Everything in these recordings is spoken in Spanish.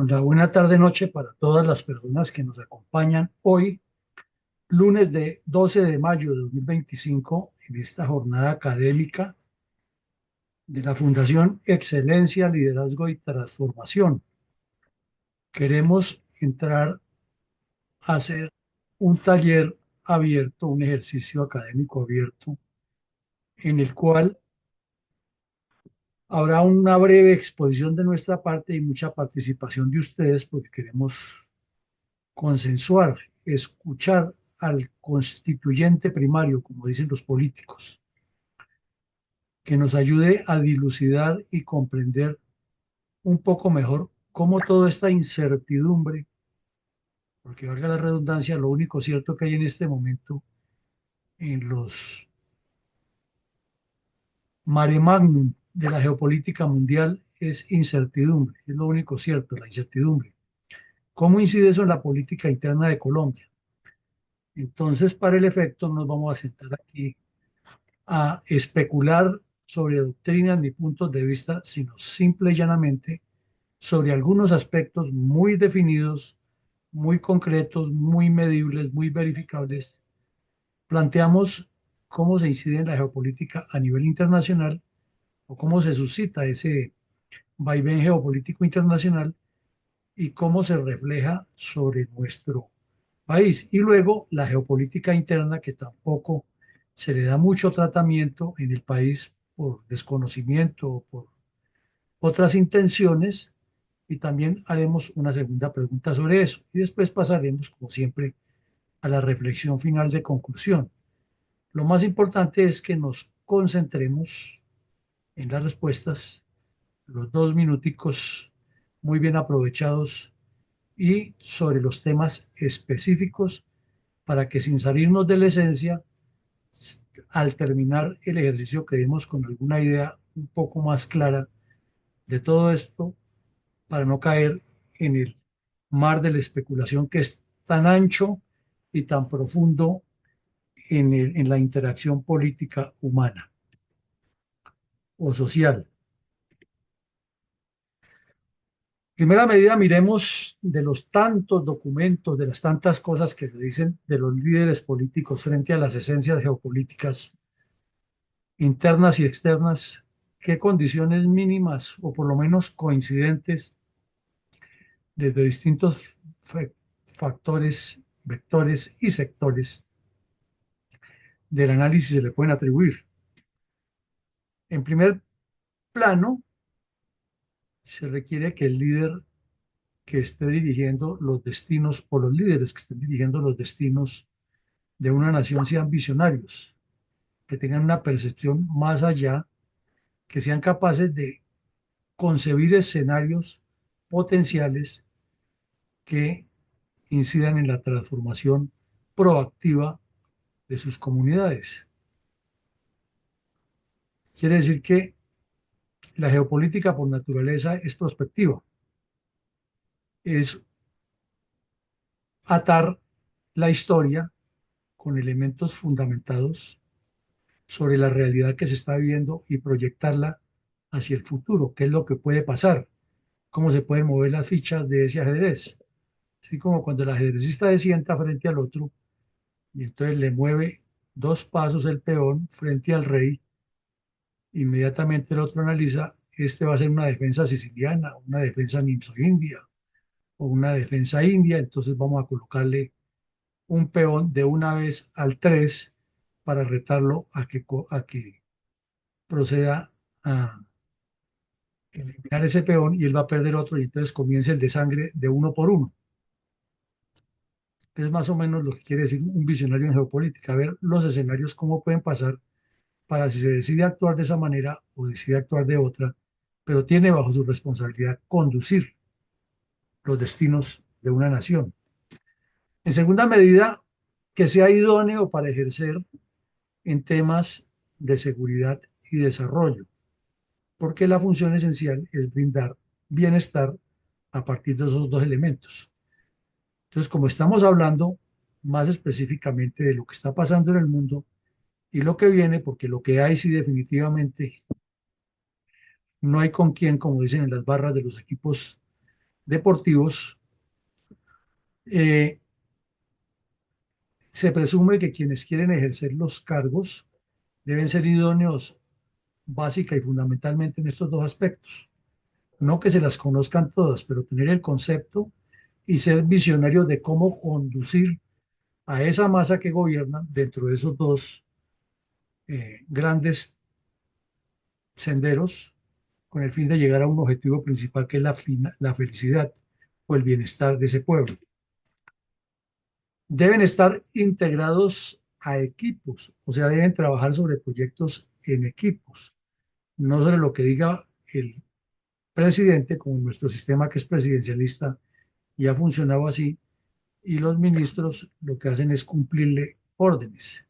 La buena tarde noche para todas las personas que nos acompañan hoy, lunes de 12 de mayo de 2025, en esta jornada académica de la Fundación Excelencia, Liderazgo y Transformación. Queremos entrar a hacer un taller abierto, un ejercicio académico abierto, en el cual habrá una breve exposición de nuestra parte y mucha participación de ustedes, porque queremos consensuar, escuchar al constituyente primario, como dicen los políticos, que nos ayude a dilucidar y comprender un poco mejor cómo toda esta incertidumbre, porque valga la redundancia, lo único cierto que hay en este momento en los mare magnum de la geopolítica mundial es incertidumbre, es lo único cierto, la incertidumbre. ¿Cómo incide eso en la política interna de Colombia? Entonces, para el efecto, nos vamos a sentar aquí a especular sobre doctrinas ni puntos de vista, sino simple y llanamente sobre algunos aspectos muy definidos, muy concretos, muy medibles, muy verificables. Planteamos cómo se incide en la geopolítica a nivel internacional o cómo se suscita ese vaivén geopolítico internacional y cómo se refleja sobre nuestro país. Y luego la geopolítica interna, que tampoco se le da mucho tratamiento en el país por desconocimiento o por otras intenciones. Y también haremos una segunda pregunta sobre eso. Y después pasaremos, como siempre, a la reflexión final de conclusión. Lo más importante es que nos concentremos en las respuestas, los 2 minuticos muy bien aprovechados y sobre los temas específicos para que sin salirnos de la esencia, al terminar el ejercicio quedemos con alguna idea un poco más clara de todo esto para no caer en el mar de la especulación que es tan ancho y tan profundo en la interacción política humana o social. Primera medida, miremos de los tantos documentos, de las tantas cosas que se dicen de los líderes políticos frente a las esencias geopolíticas internas y externas, qué condiciones mínimas o por lo menos coincidentes desde distintos factores, vectores y sectores del análisis se le pueden atribuir. En primer plano, se requiere que el líder que esté dirigiendo los destinos o los líderes que estén dirigiendo los destinos de una nación sean visionarios, que tengan una percepción más allá, que sean capaces de concebir escenarios potenciales que incidan en la transformación proactiva de sus comunidades. Quiere decir que la geopolítica por naturaleza es prospectiva, es atar la historia con elementos fundamentados sobre la realidad que se está viviendo y proyectarla hacia el futuro, qué es lo que puede pasar, cómo se pueden mover las fichas de ese ajedrez. Así como cuando el ajedrecista se sienta frente al otro y entonces le mueve 2 pasos el peón frente al rey, inmediatamente el otro analiza, este va a ser una defensa siciliana, una defensa nimzo-india o una defensa india, entonces vamos a colocarle un peón de una vez al 3 para retarlo a que proceda a eliminar ese peón y él va a perder otro y entonces comienza el desangre de uno por uno. Es más o menos lo que quiere decir un visionario en geopolítica, ver los escenarios cómo pueden pasar para si se decide actuar de esa manera o decide actuar de otra, pero tiene bajo su responsabilidad conducir los destinos de una nación. En segunda medida, que sea idóneo para ejercer en temas de seguridad y desarrollo, porque la función esencial es brindar bienestar a partir de esos dos elementos. Entonces, como estamos hablando más específicamente de lo que está pasando en el mundo y lo que viene, porque lo que hay sí definitivamente no hay con quién, como dicen en las barras de los equipos deportivos, eh, se presume que quienes quieren ejercer los cargos deben ser idóneos básica y fundamentalmente en estos dos aspectos. No que se las conozcan todas, pero tener el concepto y ser visionarios de cómo conducir a esa masa que gobierna dentro de esos dos grandes senderos con el fin de llegar a un objetivo principal que es la felicidad o el bienestar de ese pueblo. Deben estar integrados a equipos, o sea, deben trabajar sobre proyectos en equipos, no sobre lo que diga el presidente, como en nuestro sistema que es presidencialista y ha funcionado así, y los ministros lo que hacen es cumplirle órdenes.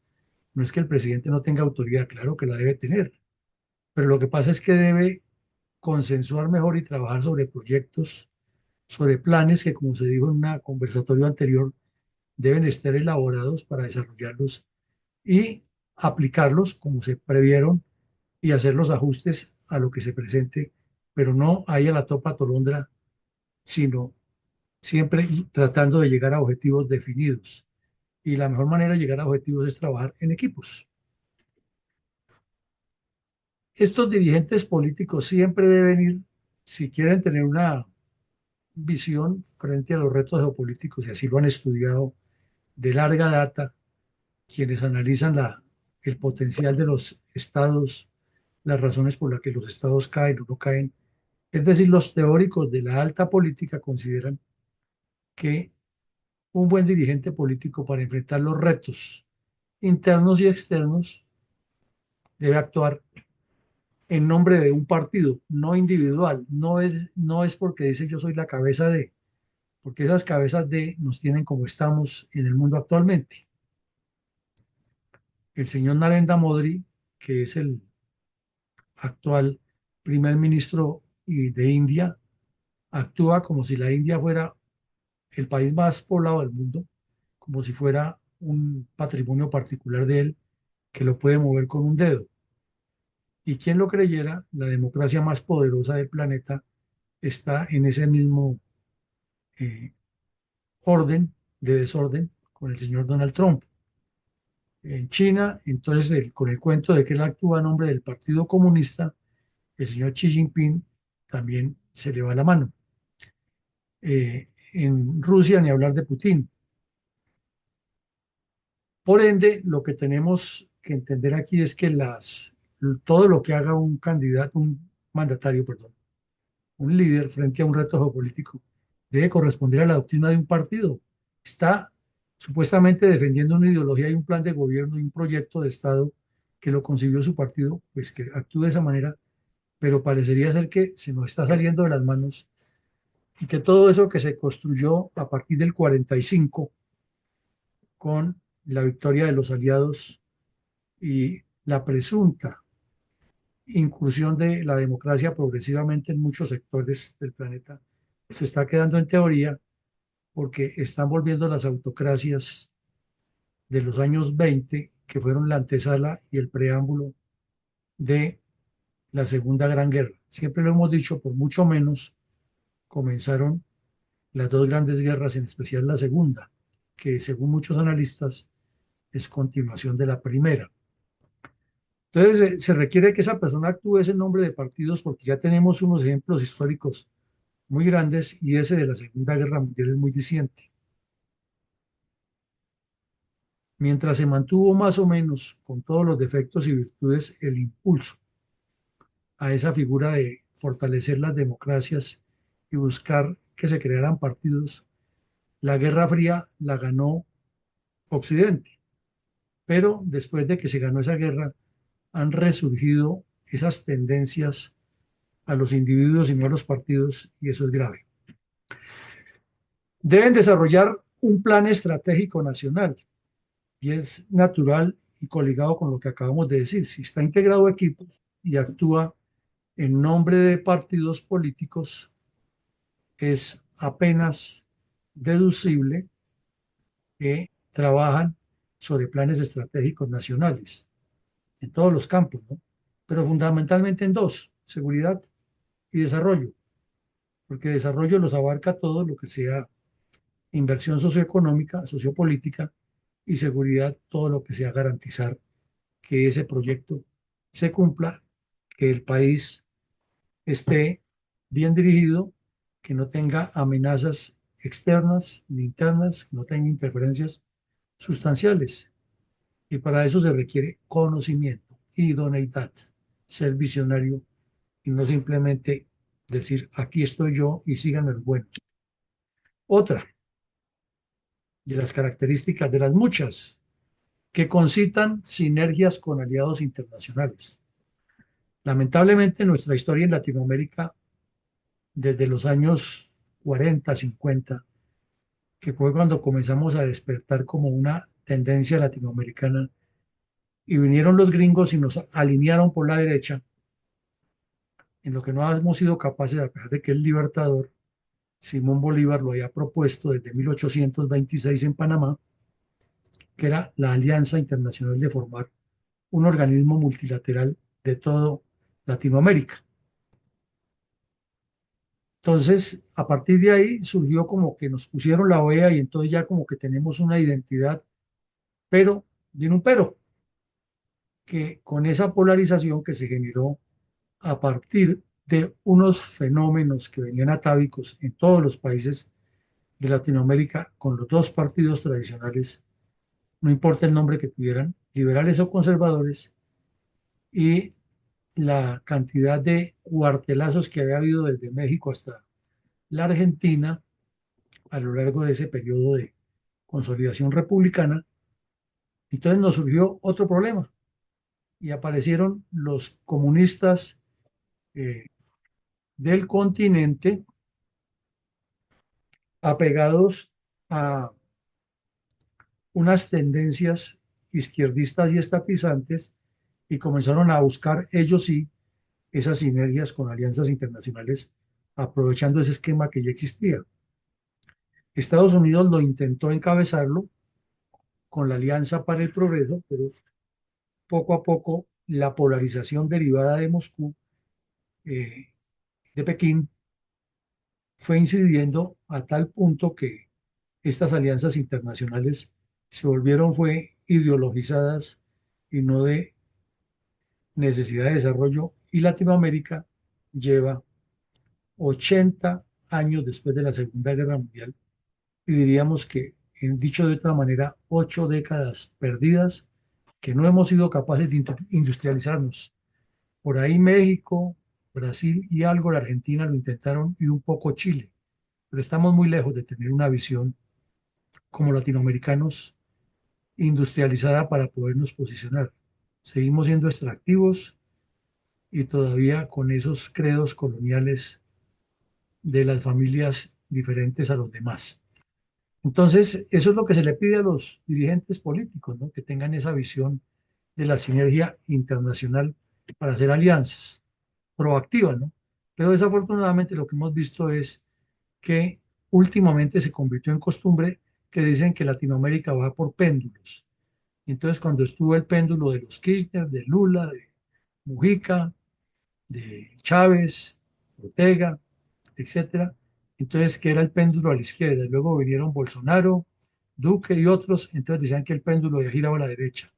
No es que el presidente no tenga autoridad, claro que la debe tener, pero lo que pasa es que debe consensuar mejor y trabajar sobre proyectos, sobre planes que, como se dijo en un conversatorio anterior, deben estar elaborados para desarrollarlos y aplicarlos como se previeron y hacer los ajustes a lo que se presente, pero no ahí a la topa tolondra, sino siempre tratando de llegar a objetivos definidos. Y la mejor manera de llegar a objetivos es trabajar en equipos. Estos dirigentes políticos siempre deben ir, si quieren tener una visión frente a los retos geopolíticos, y así lo han estudiado de larga data, quienes analizan el potencial de los estados, las razones por las que los estados caen o no caen. Es decir, los teóricos de la alta política consideran que un buen dirigente político para enfrentar los retos internos y externos debe actuar en nombre de un partido, no individual. No es porque dice yo soy la cabeza de, porque esas cabezas de nos tienen como estamos en el mundo actualmente. El señor Narendra Modi, que es el actual primer ministro de India, actúa como si la India fuera el país más poblado del mundo, como si fuera un patrimonio particular de él que lo puede mover con un dedo. Y quien lo creyera, la democracia más poderosa del planeta está en ese mismo eh, orden de desorden con el señor Donald Trump. En China, entonces, con el cuento de que él actúa a nombre del Partido Comunista, el señor Xi Jinping también se le va la mano. En Rusia, ni hablar de Putin. Por ende, lo que tenemos que entender aquí es que todo lo que haga un candidato, un mandatario, perdón, un líder frente a un reto geopolítico, debe corresponder a la doctrina de un partido. Está supuestamente defendiendo una ideología y un plan de gobierno y un proyecto de Estado que lo concibió su partido, pues que actúe de esa manera, pero parecería ser que se nos está saliendo de las manos y que todo eso que se construyó a partir del 45 con la victoria de los aliados y la presunta incursión de la democracia progresivamente en muchos sectores del planeta, se está quedando en teoría porque están volviendo las autocracias de los años 20, que fueron la antesala y el preámbulo de la Segunda Gran Guerra. Siempre lo hemos dicho, por mucho menos comenzaron las dos grandes guerras, en especial la segunda, que según muchos analistas es continuación de la primera. Entonces, se requiere que esa persona actúe en nombre de partidos porque ya tenemos unos ejemplos históricos muy grandes y ese de la Segunda Guerra Mundial es muy diciente. Mientras se mantuvo más o menos con todos los defectos y virtudes el impulso a esa figura de fortalecer las democracias y buscar que se crearan partidos, la Guerra Fría la ganó Occidente. Pero después de que se ganó esa guerra, han resurgido esas tendencias a los individuos y no a los partidos, y eso es grave. Deben desarrollar un plan estratégico nacional, y es natural y coligado con lo que acabamos de decir. Si está integrado a equipos y actúa en nombre de partidos políticos, es apenas deducible que trabajan sobre planes estratégicos nacionales en todos los campos, ¿no? Pero fundamentalmente en dos: seguridad y desarrollo. porque desarrollo los abarca todo lo que sea inversión socioeconómica, sociopolítica y seguridad, todo lo que sea garantizar que ese proyecto se cumpla, que el país esté bien dirigido, que no tenga amenazas externas ni internas, que no tenga interferencias sustanciales. Y para eso se requiere conocimiento, idoneidad, ser visionario y no simplemente decir, aquí estoy yo y sigan el bueno. Otra de las características de las muchas que concitan sinergias con aliados internacionales. Lamentablemente, nuestra historia en Latinoamérica, desde los años 40, 50, que fue cuando comenzamos a despertar como una tendencia latinoamericana, y vinieron los gringos y nos alinearon por la derecha, en lo que no hemos sido capaces, a pesar de que el libertador Simón Bolívar lo había propuesto desde 1826 en Panamá, que era la Alianza Internacional de formar un organismo multilateral de todo Latinoamérica. Entonces, a partir de ahí surgió como que nos pusieron la OEA y entonces ya como que tenemos una identidad, pero, viene un pero, que con esa polarización que se generó a partir de unos fenómenos que venían atávicos en todos los países de Latinoamérica con los dos partidos tradicionales, no importa el nombre que tuvieran, liberales o conservadores, y la cantidad de cuartelazos que había habido desde México hasta la Argentina a lo largo de ese periodo de consolidación republicana. Entonces nos surgió otro problema y aparecieron los comunistas eh, del continente apegados a unas tendencias izquierdistas y estatizantes y comenzaron a buscar ellos sí esas sinergias con alianzas internacionales, aprovechando ese esquema que ya existía. Estados Unidos lo intentó encabezarlo con la Alianza para el Progreso, pero poco a poco la polarización derivada de Moscú, eh, de Pekín, fue incidiendo a tal punto que estas alianzas internacionales se volvieron fue ideologizadas y no de necesidad de desarrollo, y Latinoamérica lleva 80 años después de la Segunda Guerra Mundial y diríamos que, dicho de otra manera, 8 décadas perdidas que no hemos sido capaces de industrializarnos. Por ahí México, Brasil y algo la Argentina lo intentaron y un poco Chile, pero estamos muy lejos de tener una visión como latinoamericanos industrializada para podernos posicionar. Seguimos siendo extractivos y todavía con esos credos coloniales de las familias diferentes a los demás. Entonces, eso es lo que se le pide a los dirigentes políticos, ¿no? Que tengan esa visión de la sinergia internacional para hacer alianzas proactivas, ¿no? Pero desafortunadamente lo que hemos visto es que últimamente se convirtió en costumbre que dicen que Latinoamérica va por péndulos. Entonces, cuando estuvo el péndulo de los Kirchner, de Lula, de Mujica, de Chávez, Ortega, etcétera. Entonces, que era el péndulo a la izquierda. Luego vinieron Bolsonaro, Duque y otros. Entonces decían que el péndulo ya giraba a la derecha.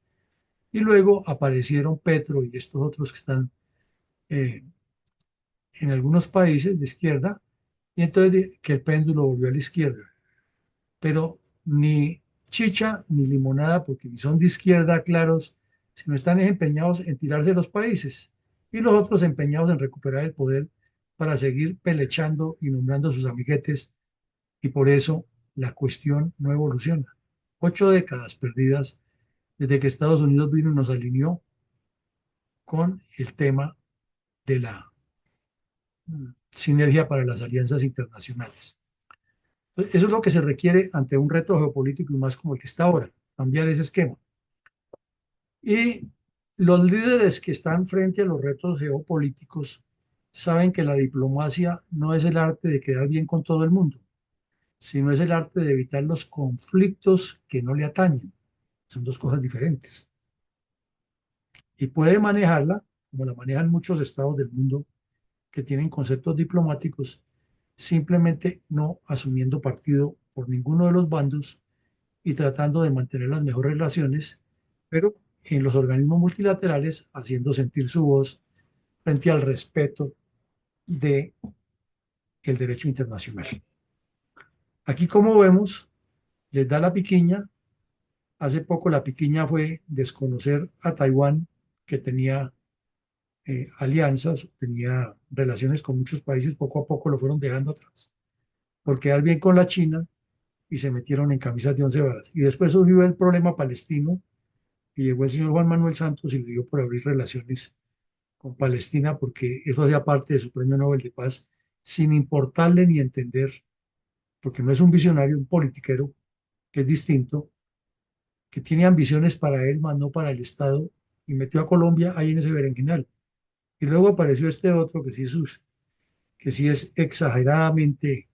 Y luego aparecieron Petro y estos otros que están eh, en algunos países de izquierda. Y entonces que el péndulo volvió a la izquierda. Pero ni chicha ni limonada, porque ni son de izquierda claros, sino están empeñados en tirarse los países. Y los otros empeñados en recuperar el poder para seguir pelechando y nombrando sus amiguetes, y por eso la cuestión no evoluciona. 8 décadas perdidas desde que Estados Unidos vino y nos alineó con el tema de la sinergia para las alianzas internacionales. Entonces, eso es lo que se requiere ante un reto geopolítico y más como el que está ahora, cambiar ese esquema. Y los líderes que están frente a los retos geopolíticos saben que la diplomacia no es el arte de quedar bien con todo el mundo, sino es el arte de evitar los conflictos que no le atañen. Son dos cosas diferentes. Y puede manejarla, como la manejan muchos estados del mundo que tienen conceptos diplomáticos, simplemente no asumiendo partido por ninguno de los bandos y tratando de mantener las mejores relaciones, pero en los organismos multilaterales haciendo sentir su voz frente al respeto del derecho internacional. Aquí, como vemos, les da la piquiña. Hace poco la piquiña fue desconocer a Taiwán, que tenía alianzas, tenía relaciones con muchos países, poco a poco lo fueron dejando atrás, por quedar bien con la China y se metieron en camisas de once varas. Y después surgió el problema palestino y llegó el señor Juan Manuel Santos y le dio por abrir relaciones con Palestina porque eso hacía parte de su premio Nobel de Paz, sin importarle ni entender, porque no es un visionario, un politiquero, que es distinto, que tiene ambiciones para él, más no para el Estado, y metió a Colombia ahí en ese berenjenal. Y luego apareció este otro que sí es exageradamente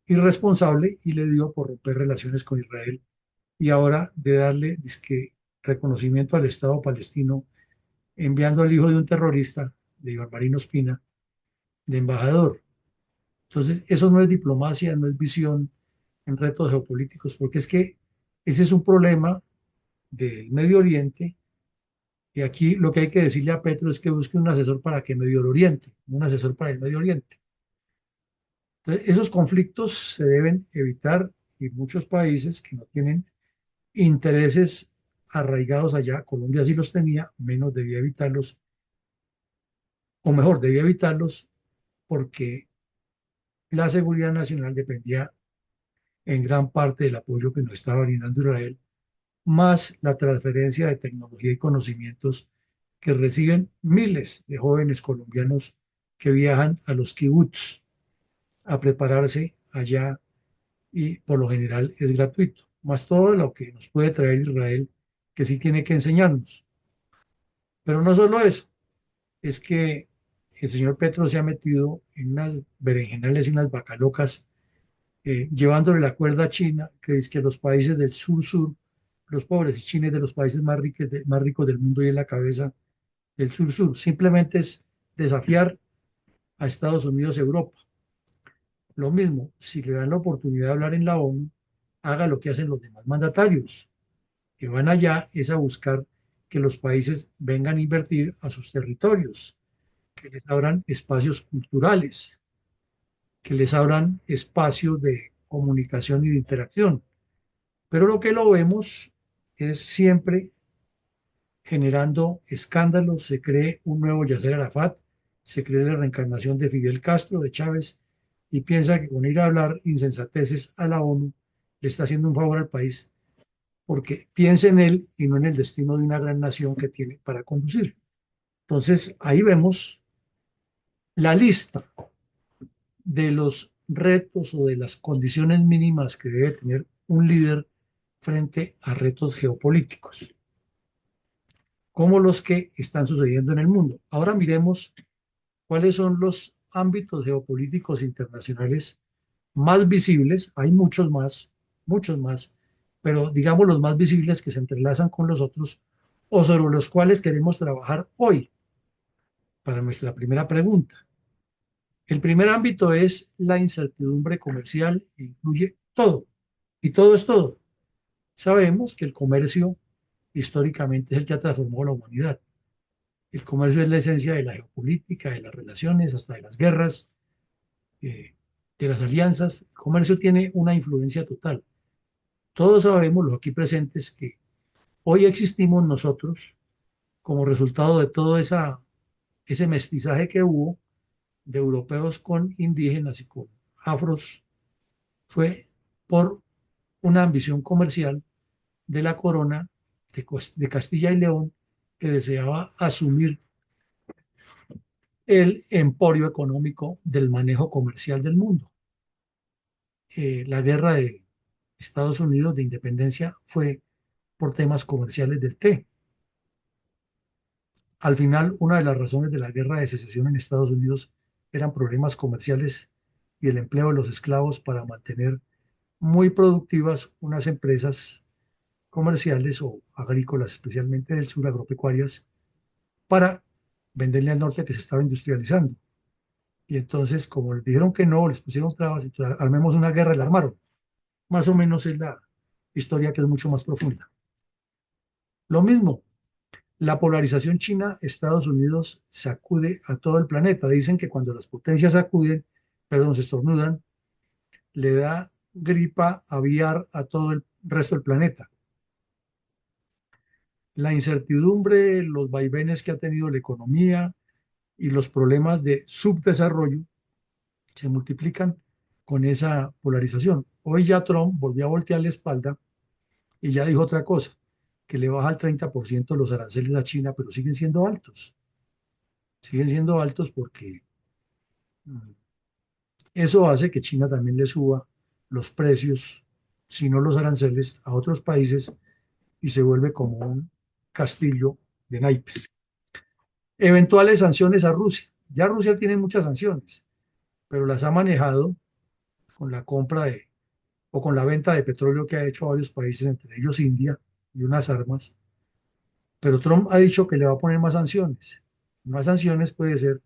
irresponsable y le dio por romper relaciones con Israel y ahora de darle dizque, reconocimiento al Estado palestino, enviando al hijo de un terrorista, de Iván Marino Espina, de embajador. Entonces, eso no es diplomacia, no es visión en retos geopolíticos, porque es que ese es un problema del Medio Oriente. Y aquí lo que hay que decirle a Petro es que busque un asesor para que Medio Oriente, un asesor para el Medio Oriente. Entonces, esos conflictos se deben evitar y muchos países que no tienen intereses arraigados allá, Colombia sí los tenía, menos debía evitarlos, o mejor, debía evitarlos porque la seguridad nacional dependía en gran parte del apoyo que nos estaba brindando Israel, más la transferencia de tecnología y conocimientos que reciben miles de jóvenes colombianos que viajan a los kibbutz a prepararse allá y por lo general es gratuito, más todo lo que nos puede traer Israel, que sí tiene que enseñarnos. Pero no solo eso, es que el señor Petro se ha metido en unas berenjenales y unas vacalocas, llevándole la cuerda a China, que es que los países del sur-sur, los pobres, y China es de los países más ricos del mundo y en la cabeza del sur-sur, simplemente es desafiar a Estados Unidos, Europa. Lo mismo, si le dan la oportunidad de hablar en la ONU, haga lo que hacen los demás mandatarios, que van allá es a buscar que los países vengan a invertir a sus territorios, que les abran espacios culturales, que les abran espacios de comunicación y de interacción. Pero lo que lo vemos es siempre generando escándalos, se cree un nuevo Yasser Arafat, se cree la reencarnación de Fidel Castro, de Chávez, y piensa que con ir a hablar insensateces a la ONU le está haciendo un favor al país, porque piensa en él y no en el destino de una gran nación que tiene para conducir. Entonces, ahí vemos la lista de los retos o de las condiciones mínimas que debe tener un líder frente a retos geopolíticos, como los que están sucediendo en el mundo. Ahora miremos cuáles son los ámbitos geopolíticos internacionales más visibles. Hay muchos más, pero digamos los más visibles que se entrelazan con los otros o sobre los cuales queremos trabajar hoy para nuestra primera pregunta. El primer ámbito es la incertidumbre comercial e incluye todo, y todo es todo. Sabemos que el comercio históricamente es el que ha transformado la humanidad. El comercio es la esencia de la geopolítica, de las relaciones, hasta de las guerras, eh, de las alianzas. El comercio tiene una influencia total. Todos sabemos, los aquí presentes, que hoy existimos nosotros como resultado de todo ese mestizaje que hubo de europeos con indígenas y con afros, fue por una ambición comercial de la corona de Castilla y León que deseaba asumir el emporio económico del manejo comercial del mundo. La guerra de Estados Unidos de independencia fue por temas comerciales del té. Al final, una de las razones de la guerra de secesión en Estados Unidos eran problemas comerciales y el empleo de los esclavos para mantener muy productivas unas empresas comerciales o agrícolas, especialmente del sur, agropecuarias, para venderle al norte que se estaba industrializando. Y entonces, como les dijeron que no, les pusieron trabas, entonces armemos una guerra y la armaron. Más o menos es la historia, que es mucho más profunda. Lo mismo, la polarización China-Estados Unidos sacude a todo el planeta. Dicen que cuando las potencias sacuden, perdón, se estornudan, le da gripa aviar a todo el resto del planeta. La incertidumbre, los vaivenes que ha tenido la economía y los problemas de subdesarrollo se multiplican con esa polarización. Hoy ya Trump volvió a voltear la espalda y ya dijo otra cosa, que le baja al 30% los aranceles a China, pero siguen siendo altos porque eso hace que China también le suba los precios, si no los aranceles, a otros países y se vuelve como un castillo de naipes. Eventuales sanciones a Rusia. Ya Rusia tiene muchas sanciones, pero las ha manejado con la compra de o con la venta de petróleo que ha hecho a varios países, entre ellos India, y unas armas. Pero Trump ha dicho que le va a poner más sanciones. Más sanciones puede ser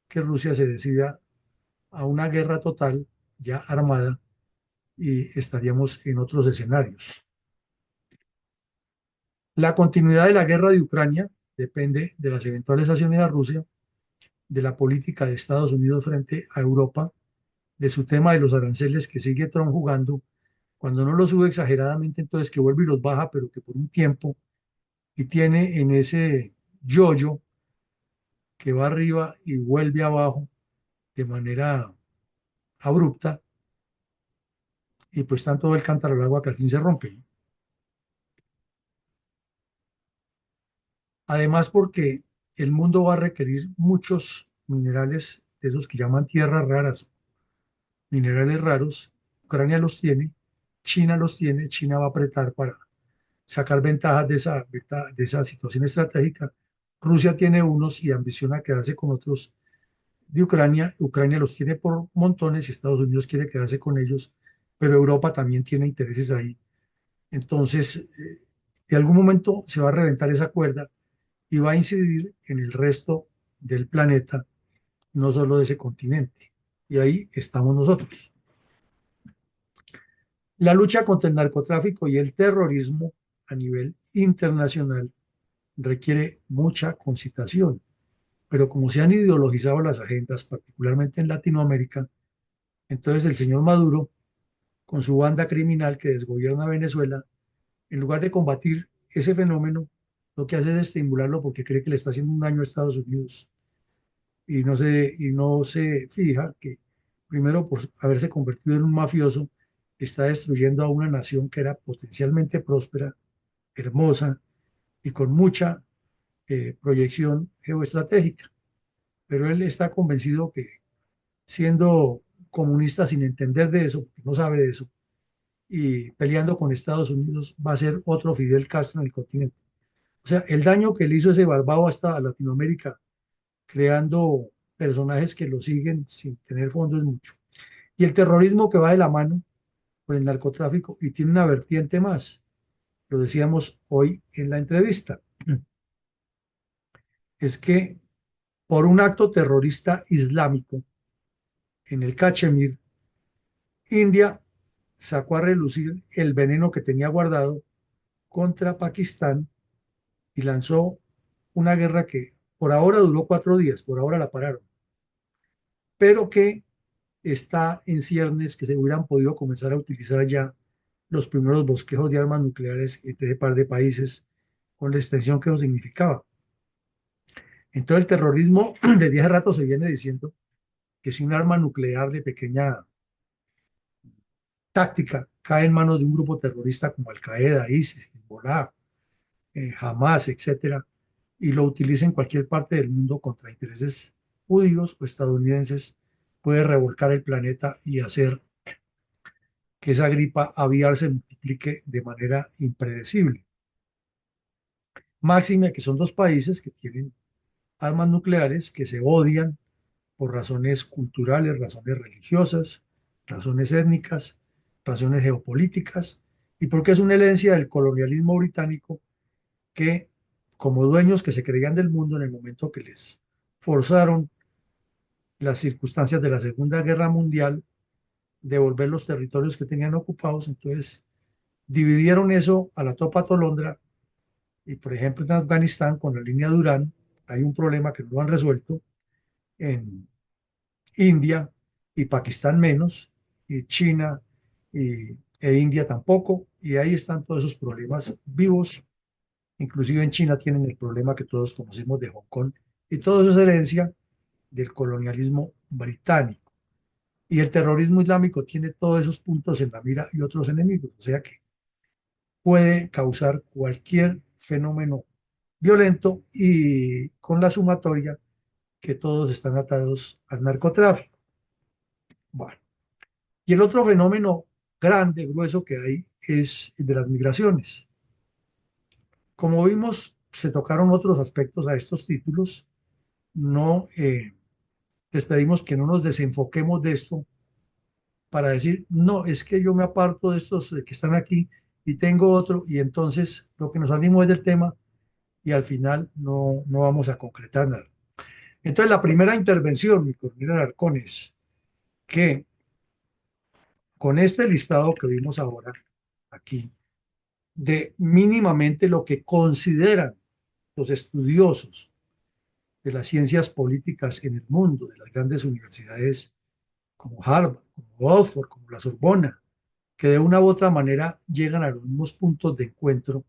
que Rusia se decida a una guerra total, ya armada, y estaríamos en otros escenarios. La continuidad de la guerra de Ucrania depende de las eventuales sanciones a Rusia, de la política de Estados Unidos frente a Europa, de su tema de los aranceles que sigue Trump jugando. Cuando no los sube exageradamente, entonces que vuelve y los baja, pero que por un tiempo, y tiene en ese yoyo que va arriba y vuelve abajo de manera abrupta, y pues tanto el cántaro al agua que al fin se rompe. Además, porque el mundo va a requerir muchos minerales, de esos que llaman tierras raras, minerales raros. Ucrania los tiene, China los tiene, China va a apretar para sacar ventajas de esa situación estratégica. Rusia tiene unos y ambiciona quedarse con otros de Ucrania. Ucrania los tiene por montones y Estados Unidos quiere quedarse con ellos, pero Europa también tiene intereses ahí. Entonces, de algún momento se va a reventar esa cuerda y va a incidir en el resto del planeta, no solo de ese continente. Y ahí estamos nosotros. La lucha contra el narcotráfico y el terrorismo a nivel internacional requiere mucha concitación, pero como se han ideologizado las agendas, particularmente en Latinoamérica, entonces el señor Maduro, con su banda criminal que desgobierna Venezuela, en lugar de combatir ese fenómeno, lo que hace es estimularlo porque cree que le está haciendo un daño a Estados Unidos y no se fija que, primero, por haberse convertido en un mafioso, está destruyendo a una nación que era potencialmente próspera, hermosa y con mucha proyección geoestratégica. Pero él está convencido que, siendo comunista sin entender de eso, porque no sabe de eso, y peleando con Estados Unidos, va a ser otro Fidel Castro en el continente. O sea, el daño que le hizo ese barbado hasta a Latinoamérica, creando personajes que lo siguen sin tener fondos, es mucho. Y el terrorismo que va de la mano con el narcotráfico y tiene una vertiente más, lo decíamos hoy en la entrevista, es que por un acto terrorista islámico en el Cachemir, India sacó a relucir el veneno que tenía guardado contra Pakistán y lanzó una guerra que por ahora duró 4 días, por ahora la pararon, pero que está en ciernes, que se hubieran podido comenzar a utilizar ya los primeros bosquejos de armas nucleares entre ese par de países, con la extensión que eso significaba. Entonces el terrorismo desde hace rato se viene diciendo que si un arma nuclear de pequeña táctica cae en manos de un grupo terrorista como Al-Qaeda, ISIS, Hezbollah, Hamas, etcétera, y lo utiliza en cualquier parte del mundo contra intereses judíos o estadounidenses, puede revolcar el planeta y hacer que esa gripa aviar se multiplique de manera impredecible. Máxime que son dos países que tienen armas nucleares, que se odian por razones culturales, razones religiosas, razones étnicas, razones geopolíticas, y porque es una herencia del colonialismo británico que, como dueños que se creían del mundo en el momento que les forzaron las circunstancias de la Segunda Guerra Mundial, devolver los territorios que tenían ocupados. Entonces dividieron eso a la topa tolondra y, por ejemplo, en Afganistán, con la línea Durán, hay un problema que no lo han resuelto. En India y Pakistán menos, y China e India tampoco, y ahí están todos esos problemas vivos. Inclusive en China tienen el problema que todos conocemos de Hong Kong, y todo eso es herencia del colonialismo británico. Y el terrorismo islámico tiene todos esos puntos en la mira y otros enemigos, o sea que puede causar cualquier fenómeno violento y con la sumatoria que todos están atados al narcotráfico. Bueno, y el otro fenómeno grande, grueso que hay es el de las migraciones. Como vimos, se tocaron otros aspectos a estos títulos. No les pedimos que no nos desenfoquemos de esto para decir, no, es que yo me aparto de estos que están aquí y tengo otro, y entonces lo que nos salimos es del tema y al final no vamos a concretar nada. Entonces, la primera intervención, mi coronel Alarcón, es que con este listado que vimos ahora aquí, de mínimamente lo que consideran los estudiosos de las ciencias políticas en el mundo, de las grandes universidades como Harvard, como Oxford, como la Sorbona, que de una u otra manera llegan a los mismos puntos de encuentro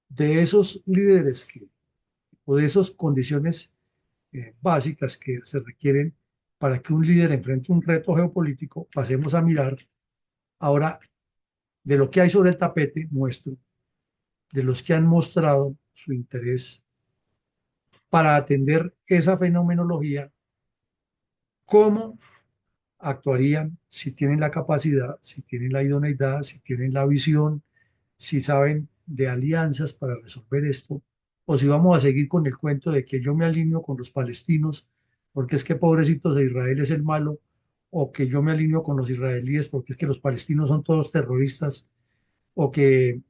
de esos líderes o de esas condiciones básicas que se requieren para que un líder enfrente un reto geopolítico. Pasemos a mirar ahora de lo que hay sobre el tapete nuestro, de los que han mostrado su interés para atender esa fenomenología, cómo actuarían, si tienen la capacidad, si tienen la idoneidad, si tienen la visión, si saben de alianzas para resolver esto, o si vamos a seguir con el cuento de que yo me alineo con los palestinos porque es que pobrecitos de Israel es el malo, o que yo me alineo con los israelíes porque es que los palestinos son todos terroristas, o que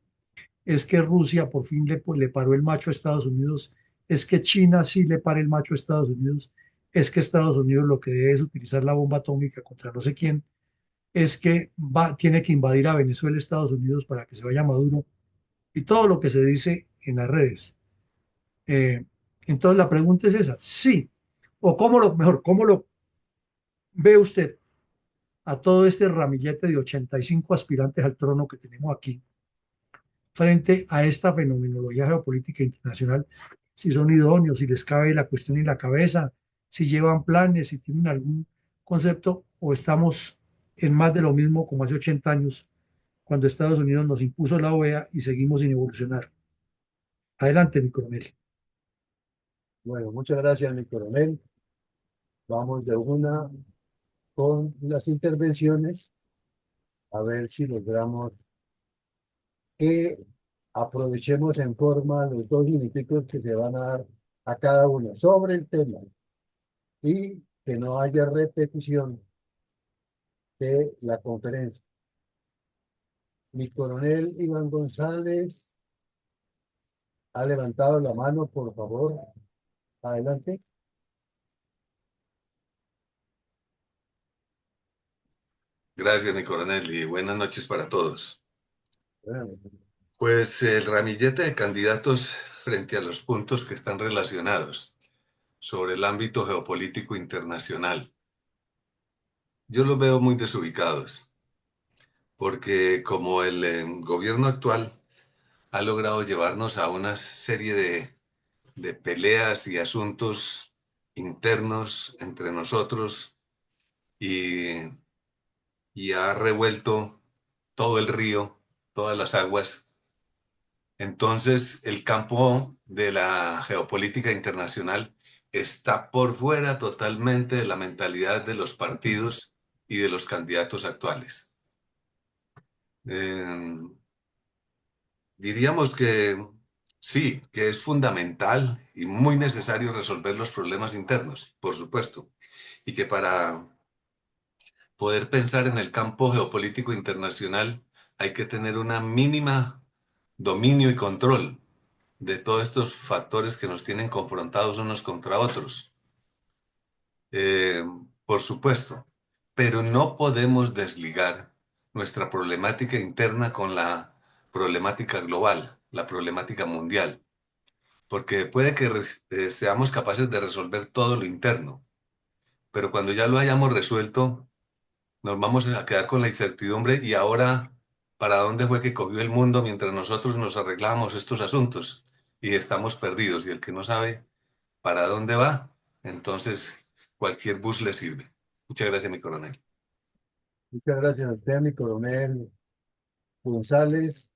es que Rusia por fin le paró el macho a Estados Unidos, es que China sí le para el macho a Estados Unidos, es que Estados Unidos lo que debe es utilizar la bomba atómica contra no sé quién, es que tiene que invadir a Venezuela Estados Unidos para que se vaya Maduro, y todo lo que se dice en las redes. Eh, entonces la pregunta es esa, sí, o mejor, ¿cómo lo ve usted a todo este ramillete de 85 aspirantes al trono que tenemos aquí frente a esta fenomenología geopolítica internacional? Si son idóneos, si les cabe la cuestión en la cabeza, si llevan planes, si tienen algún concepto, o estamos en más de lo mismo como hace 80 años, cuando Estados Unidos nos impuso la OEA y seguimos sin evolucionar. Adelante, mi coronel. Bueno, muchas gracias, mi coronel. Vamos de una con las intervenciones, a ver si logramos que aprovechemos en forma los 2 minutos que se van a dar a cada uno sobre el tema y que no haya repetición de la conferencia. Mi coronel Iván González ha levantado la mano, por favor. Adelante. Gracias, mi coronel, y buenas noches para todos. Bueno, Pues el ramillete de candidatos frente a los puntos que están relacionados sobre el ámbito geopolítico internacional, yo los veo muy desubicados, porque como el gobierno actual ha logrado llevarnos a una serie de peleas y asuntos internos entre nosotros y, y ha revuelto todo el río, todas las aguas. Entonces, el campo de la geopolítica internacional está por fuera totalmente de la mentalidad de los partidos y de los candidatos actuales. Diríamos que sí, que es fundamental y muy necesario resolver los problemas internos, por supuesto, y que para poder pensar en el campo geopolítico internacional hay que tener una mínima dominio y control de todos estos factores que nos tienen confrontados unos contra otros. Eh, por supuesto, pero no podemos desligar nuestra problemática interna con la problemática global, la problemática mundial, porque puede que seamos capaces de resolver todo lo interno, pero cuando ya lo hayamos resuelto, nos vamos a quedar con la incertidumbre y ahora, ¿para dónde fue que cogió el mundo mientras nosotros nos arreglamos estos asuntos? Y estamos perdidos, y el que no sabe para dónde va, entonces cualquier bus le sirve. Muchas gracias, mi coronel. Muchas gracias a usted, mi coronel González.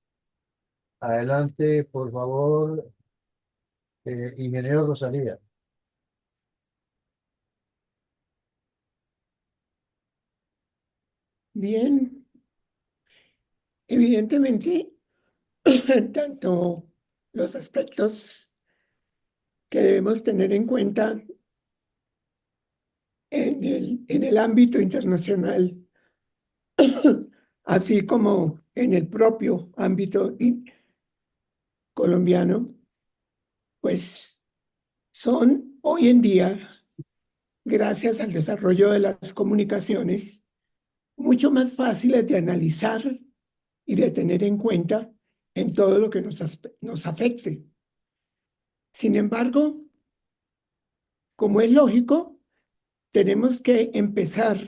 Adelante, por favor, ingeniero Rosalía. Bien, evidentemente, tanto los aspectos que debemos tener en cuenta en el ámbito internacional, así como en el propio ámbito colombiano, pues son hoy en día, gracias al desarrollo de las comunicaciones, mucho más fáciles de analizar y de tener en cuenta en todo lo que nos afecte. Sin embargo, como es lógico, tenemos que empezar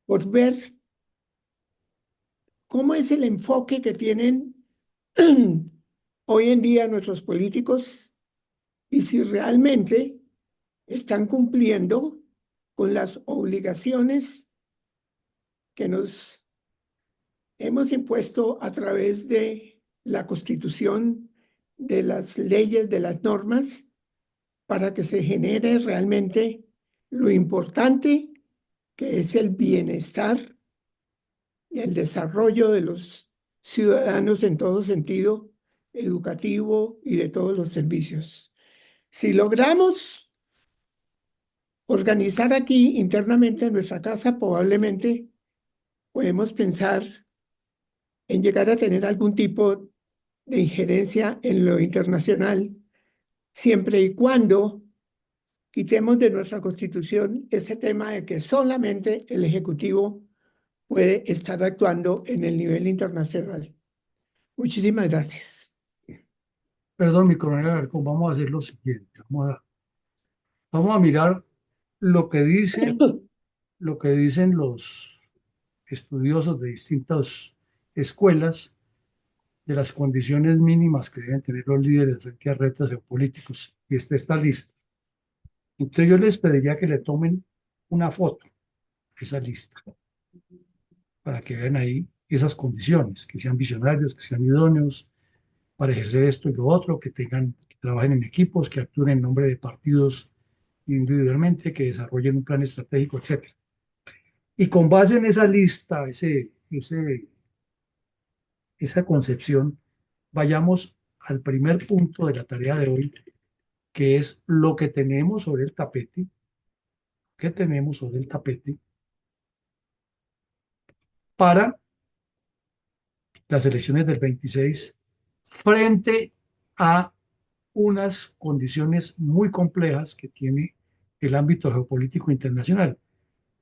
por ver cómo es el enfoque que tienen hoy en día nuestros políticos y si realmente están cumpliendo con las obligaciones que nos hemos impuesto a través de la Constitución, de las leyes, de las normas, para que se genere realmente lo importante que es el bienestar y el desarrollo de los ciudadanos en todo sentido, educativo y de todos los servicios. Si logramos organizar aquí internamente en nuestra casa, probablemente podemos pensar en llegar a tener algún tipo de injerencia en lo internacional, siempre y cuando quitemos de nuestra Constitución ese tema de que solamente el Ejecutivo puede estar actuando en el nivel internacional. Muchísimas gracias. Perdón, mi coronel Alarcón, vamos a hacer lo siguiente. Vamos a mirar lo que dicen los estudiosos de distintas escuelas de las condiciones mínimas que deben tener los líderes frente a retos geopolíticos. Y está lista. Entonces yo les pediría que le tomen una foto de esa lista para que vean ahí esas condiciones, que sean visionarios, que sean idóneos para ejercer esto y lo otro, que trabajen en equipos, que actúen en nombre de partidos individualmente, que desarrollen un plan estratégico, etcétera. Y con base en esa lista, esa concepción, vayamos al primer punto de la tarea de hoy, que es lo que tenemos sobre el tapete, para las elecciones del 26 frente a unas condiciones muy complejas que tiene el ámbito geopolítico internacional,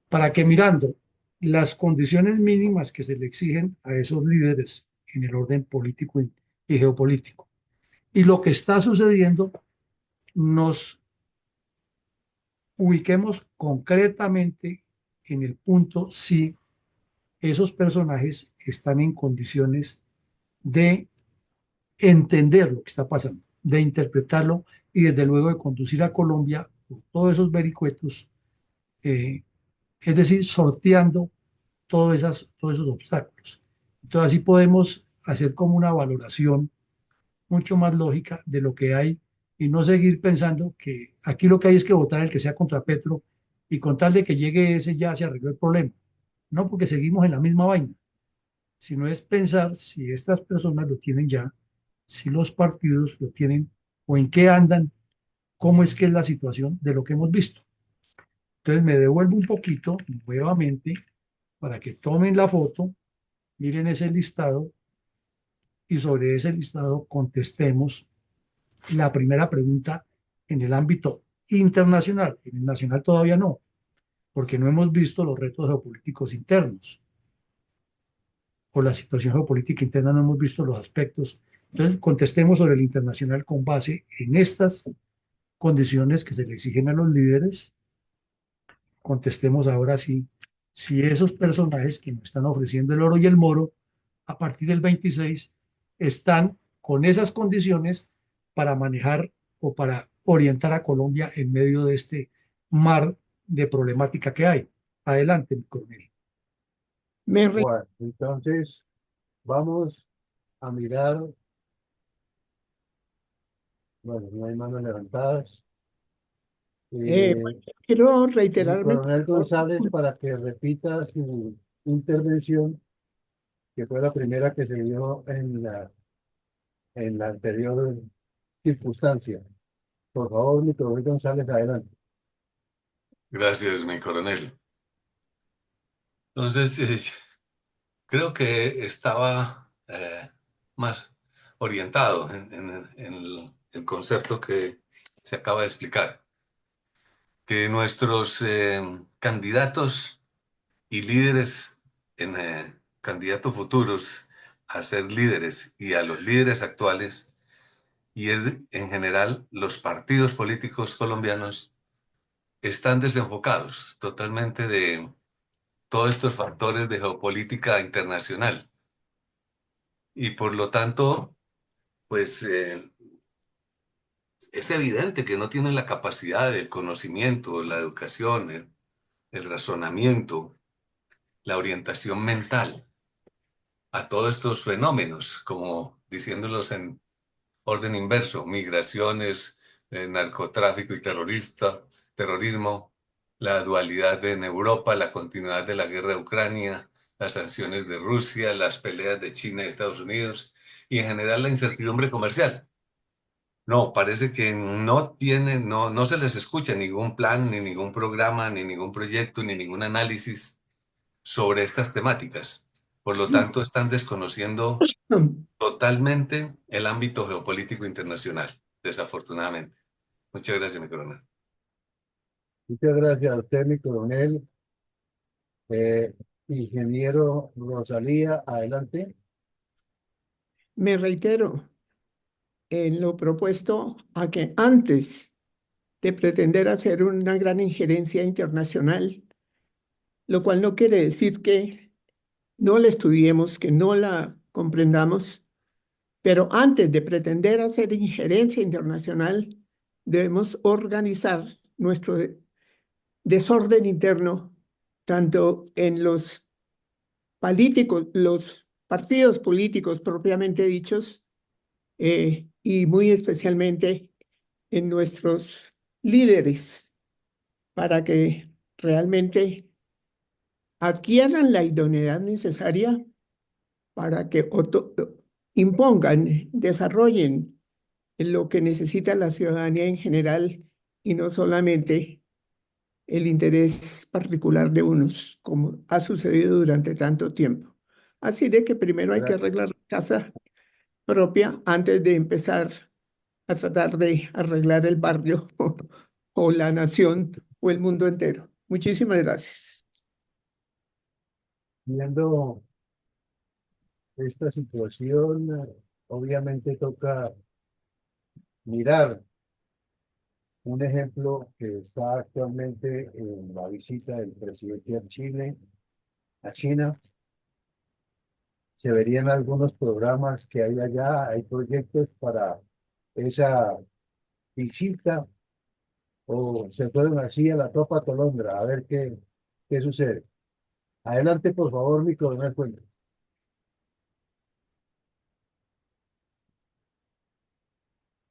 para que mirando las condiciones mínimas que se le exigen a esos líderes en el orden político y geopolítico y lo que está sucediendo, nos ubiquemos concretamente en el punto si esos personajes están en condiciones de entender lo que está pasando, de interpretarlo y desde luego de conducir a Colombia por todos esos vericuetos, es decir, sorteando todos esos obstáculos. Entonces así podemos hacer como una valoración mucho más lógica de lo que hay y no seguir pensando que aquí lo que hay es que votar el que sea contra Petro y con tal de que llegue ese ya se arregló el problema. No porque seguimos en la misma vaina, sino es pensar si estas personas lo tienen ya, si los partidos lo tienen o en qué andan, cómo es que es la situación de lo que hemos visto. Entonces me devuelvo un poquito nuevamente para que tomen la foto, miren ese listado y sobre ese listado contestemos la primera pregunta en el ámbito internacional. En el nacional todavía no, porque no hemos visto los retos geopolíticos internos o la situación geopolítica interna, no hemos visto los aspectos. Entonces, contestemos sobre el internacional con base en estas condiciones que se le exigen a los líderes. Contestemos ahora si esos personajes que nos están ofreciendo el oro y el moro a partir del 26 están con esas condiciones para manejar o para orientar a Colombia en medio de este mar de problemática que hay. Adelante, mi coronel. Me Bueno, entonces vamos a mirar, bueno, no hay manos levantadas. quiero El reiterarme, por coronel favor. González para que repita su intervención, que fue la primera que se dio en la anterior circunstancia. Por favor, mi coronel González, adelante. Gracias, mi coronel. Entonces, creo que estaba más orientado en el concepto que se acaba de explicar, que nuestros candidatos y líderes candidatos futuros a ser líderes y a los líderes actuales, y en general los partidos políticos colombianos, están desenfocados totalmente de todos estos factores de geopolítica internacional. Y por lo tanto, pues es evidente que no tienen la capacidad del conocimiento, la educación, el razonamiento, la orientación mental a todos estos fenómenos, como diciéndolos en orden inverso: migraciones, narcotráfico y terrorismo, la dualidad en Europa, la continuidad de la guerra de Ucrania, las sanciones de Rusia, las peleas de China y Estados Unidos, y en general la incertidumbre comercial. No, parece que no se les escucha ningún plan, ni ningún programa, ni ningún proyecto, ni ningún análisis sobre estas temáticas. Por lo tanto, están desconociendo totalmente el ámbito geopolítico internacional, desafortunadamente. Muchas gracias, mi coronel. Muchas gracias a usted, mi coronel. Ingeniero Rosalía, adelante. Me reitero en lo propuesto a que antes de pretender hacer una gran injerencia internacional, lo cual no quiere decir que no la estudiemos, que no la comprendamos, pero antes de pretender hacer injerencia internacional, debemos organizar nuestro desorden interno, tanto en los partidos políticos propiamente dichos, y muy especialmente en nuestros líderes, para que realmente adquieran la idoneidad necesaria para que impongan, desarrollen lo que necesita la ciudadanía en general y no solamente el interés particular de unos, como ha sucedido durante tanto tiempo. Así de que primero hay que Gra- arreglar la casa propia antes de empezar a tratar de arreglar el barrio o la nación o el mundo entero. Muchísimas gracias. Viendo esta situación, obviamente toca mirar un ejemplo que está actualmente en la visita del presidente a Chile, a China. Se verían algunos programas que hay allá, hay proyectos para esa visita, o se fueron así a la Topa Tolondra, a ver qué sucede. Adelante, por favor, mi coronel Fuentes.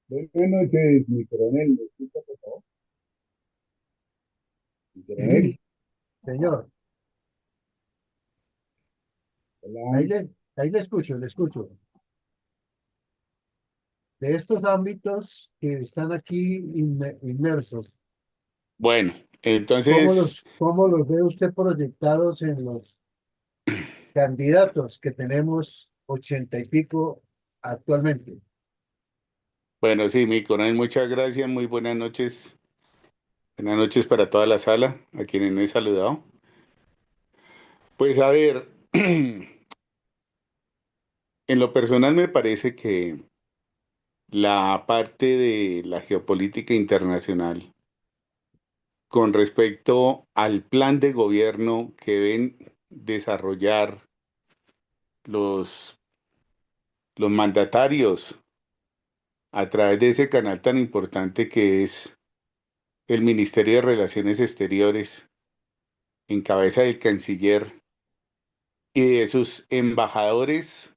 Buenas noches, mi coronel. ¿Me escucha, por favor? Mi coronel. Señor, Hola. ahí le escucho, le escucho. De estos ámbitos que están aquí inmersos, Bueno, entonces, cómo los ve usted proyectados en los candidatos que tenemos 80 y pico actualmente? bueno, sí, mi coronel, muchas gracias. Muy buenas noches Buenas noches para toda la sala, a quienes no he saludado. Pues a ver, en lo personal me parece que la parte de la geopolítica internacional con respecto al plan de gobierno que deben desarrollar los, los mandatarios a través de ese canal tan importante que es el Ministerio de Relaciones Exteriores, en cabeza del canciller y de sus embajadores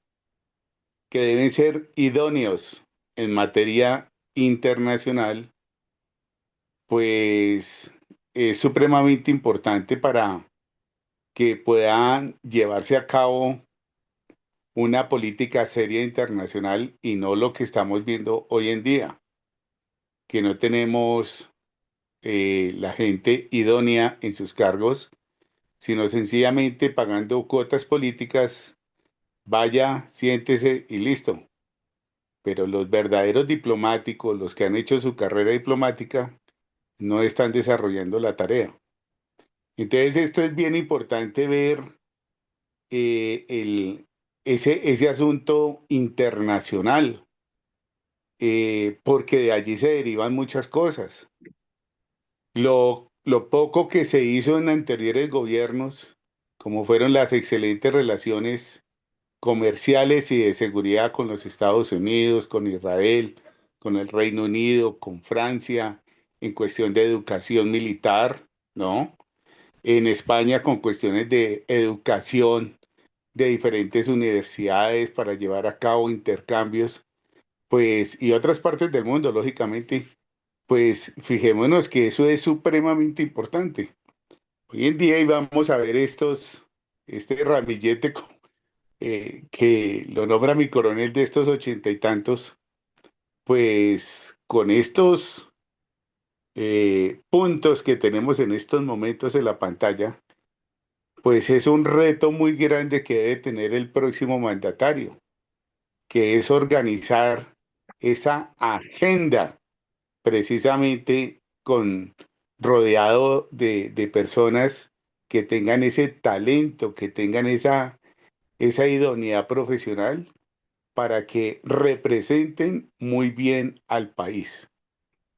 que deben ser idóneos en materia internacional, pues es supremamente importante para que puedan llevarse a cabo una política seria internacional y no lo que estamos viendo hoy en día, que no tenemos la gente idónea en sus cargos, sino sencillamente pagando cuotas políticas, vaya, siéntese y listo. Pero los verdaderos diplomáticos, los que han hecho su carrera diplomática, no están desarrollando la tarea. Entonces, esto es bien importante ver eh, el, ese asunto internacional, porque de allí se derivan muchas cosas. Lo poco que se hizo en anteriores gobiernos, como fueron las excelentes relaciones comerciales y de seguridad con los Estados Unidos, con Israel, con el Reino Unido, con Francia, en cuestión de educación militar, ¿no? En España con cuestiones de educación de diferentes universidades para llevar a cabo intercambios, pues, y otras partes del mundo, lógicamente, pues fijémonos que eso es supremamente importante. Hoy en día íbamos a ver este ramillete que lo nombra mi coronel de estos ochenta y tantos, pues con estos puntos que tenemos en estos momentos en la pantalla, pues es un reto muy grande que debe tener el próximo mandatario, que es organizar esa agenda precisamente con rodeado de personas que tengan ese talento, que tengan esa idoneidad profesional para que representen muy bien al país.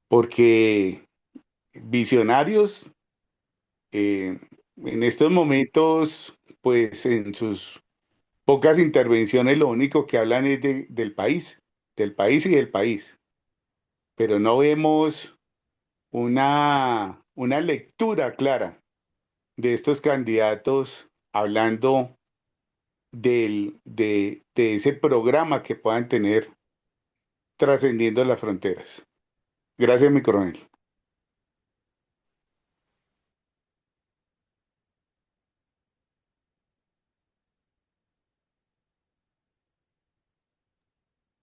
Porque visionarios en estos momentos, pues en sus pocas intervenciones lo único que hablan es del país y del país, pero no vemos una lectura clara de estos candidatos hablando de ese programa que puedan tener trascendiendo las fronteras. Gracias, mi coronel.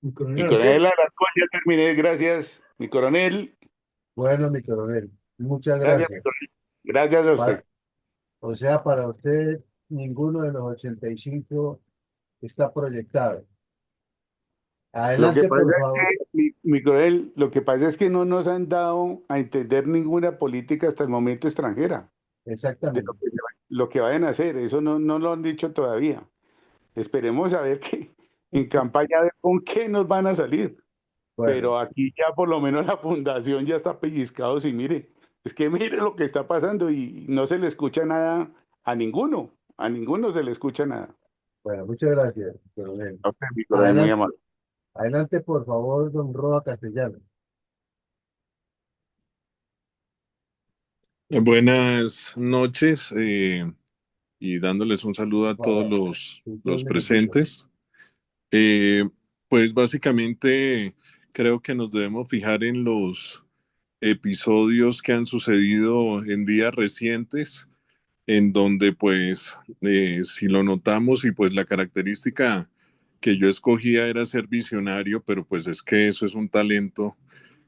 Mi Mi coronel coronel Alarcón, Alarcón, ya terminé. Gracias, mi coronel. Bueno, mi coronel, muchas Gracias, mi gracias. coronel. Gracias a usted. Para, o sea, para usted, ninguno de los 85 está proyectado. Lo que Adelante, pasa por es favor. que, mi coronel, lo que pasa es que no nos han dado a entender ninguna política hasta el momento extranjera de Exactamente. lo que vayan a hacer. Eso no lo han dicho todavía. Esperemos a ver que en campaña a ver con qué nos van a salir. Bueno, Pero aquí ya por lo menos la fundación ya está pellizcado. Y mire, es que mire lo que está pasando y no se le escucha nada a ninguno se le escucha nada. bueno, muchas gracias, coronel. Ok, mi coronel, muy Adelante, amable. adelante, por favor, don Roa Castellano. Buenas noches y dándoles un saludo a todos Para los un minutito. presentes. Pues básicamente creo que nos debemos fijar en los episodios que han sucedido en días recientes, en donde pues si lo notamos y pues la característica que yo escogía era ser visionario, pero pues es que eso es un talento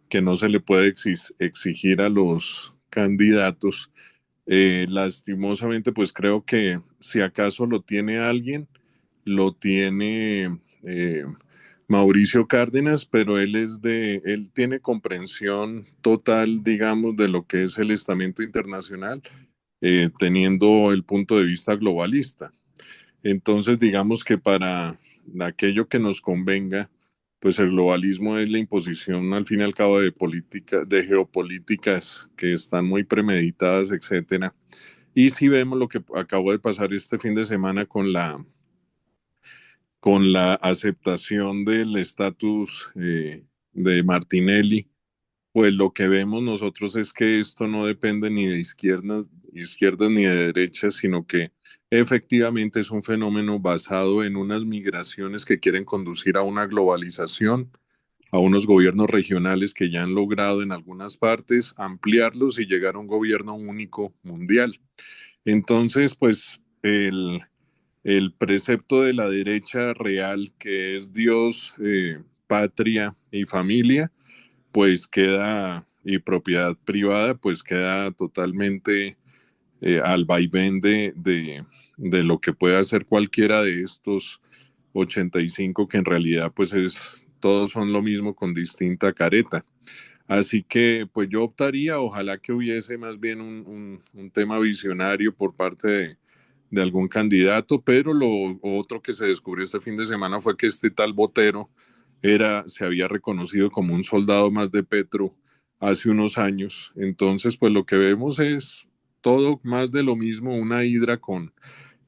que no se le puede exigir a los candidatos. Lastimosamente, pues creo que si acaso lo tiene alguien, lo tiene Mauricio Cárdenas, pero él tiene comprensión total, digamos, de lo que es el estamento internacional, teniendo el punto de vista globalista. Entonces, digamos que para aquello que nos convenga, pues el globalismo es la imposición al fin y al cabo de política, de geopolíticas que están muy premeditadas, etcétera. Y si vemos lo que acabó de pasar este fin de semana con la aceptación del estatus de Martinelli, pues lo que vemos nosotros es que esto no depende ni de izquierdas ni de derechas, sino que efectivamente es un fenómeno basado en unas migraciones que quieren conducir a una globalización, a unos gobiernos regionales que ya han logrado en algunas partes ampliarlos y llegar a un gobierno único mundial. Entonces, pues el precepto de la derecha real, que es Dios, patria y familia, pues queda, y propiedad privada, pues queda totalmente al vaivén de lo que puede hacer cualquiera de estos 85 que en realidad pues todos son lo mismo con distinta careta. Así que pues yo optaría, ojalá que hubiese más bien un tema visionario por parte de algún candidato, pero lo otro que se descubrió este fin de semana fue que este tal Botero se había reconocido como un soldado más de Petro hace unos años. Entonces, pues lo que vemos es todo más de lo mismo, una hidra con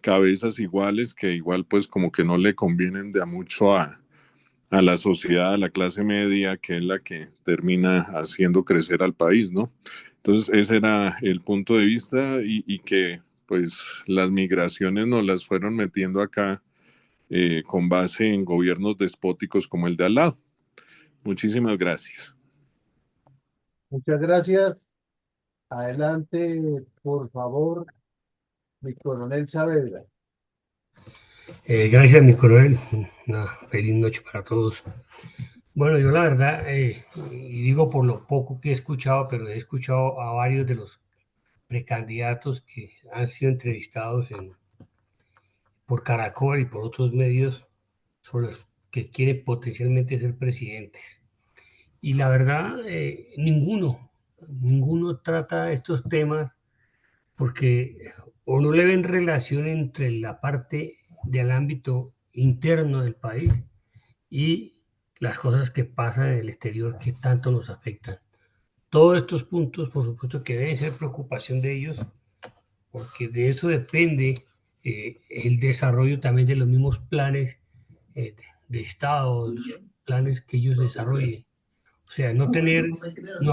cabezas iguales que igual pues como que no le convienen de a mucho a la sociedad, a la clase media, que es la que termina haciendo crecer al país, ¿no? Entonces, ese era el punto de vista y que pues las migraciones nos las fueron metiendo acá con base en gobiernos despóticos como el de al lado. Muchísimas gracias. Muchas gracias. Adelante, por favor, mi coronel Saavedra. Gracias, mi coronel. Una feliz noche para todos. Bueno, yo la verdad, y digo por lo poco que he escuchado, pero he escuchado a varios de los precandidatos que han sido entrevistados por Caracol y por otros medios sobre los que quieren potencialmente ser presidentes. Y la verdad, ninguno trata estos temas porque o no le ven relación entre la parte del ámbito interno del país y las cosas que pasan en el exterior que tanto nos afectan. Todos estos puntos, por supuesto, que deben ser preocupación de ellos, porque de eso depende el desarrollo también de los mismos planes de Estado, los planes que ellos desarrollen. O sea, no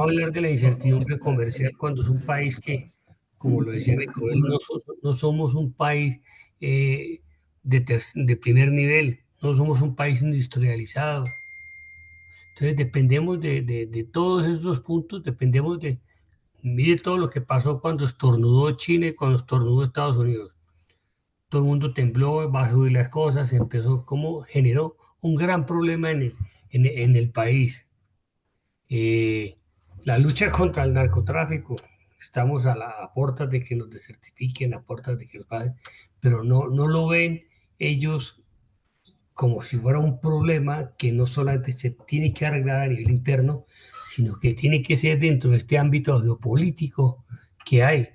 hablar de la incertidumbre comercial cuando es un país que, como lo decía Nicolás, no somos un país de primer nivel, no somos un país industrializado. Entonces dependemos de todos esos puntos, mire todo lo que pasó cuando estornudó China y cuando estornudó Estados Unidos. Todo el mundo tembló, va a subir las cosas, empezó, como generó un gran problema en el país. Eh, la lucha contra el narcotráfico, estamos a puertas de que nos desertifiquen, a puertas de que nos paguen, pero no lo ven ellos como si fuera un problema que no solamente se tiene que arreglar a nivel interno, sino que tiene que ser dentro de este ámbito geopolítico que hay.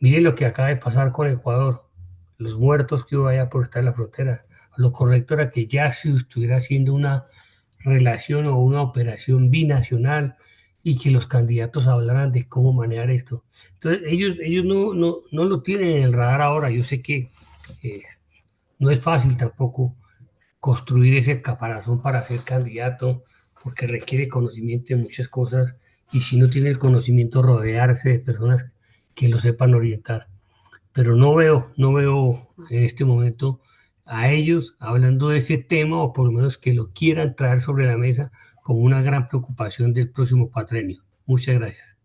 Miren lo que acaba de pasar con Ecuador, los muertos que hubo allá por estar en la frontera. Lo correcto era que ya se estuviera haciendo una relación o una operación binacional y que los candidatos hablaran de cómo manejar esto. Entonces, ellos no lo tienen en el radar ahora. Yo sé que eh, no es fácil tampoco construir ese caparazón para ser candidato, porque requiere conocimiento de muchas cosas y si no tiene el conocimiento, rodearse de personas que lo sepan orientar. Pero no veo en este momento a ellos hablando de ese tema o por lo menos que lo quieran traer sobre la mesa como una gran preocupación del próximo cuatrenio. Muchas gracias.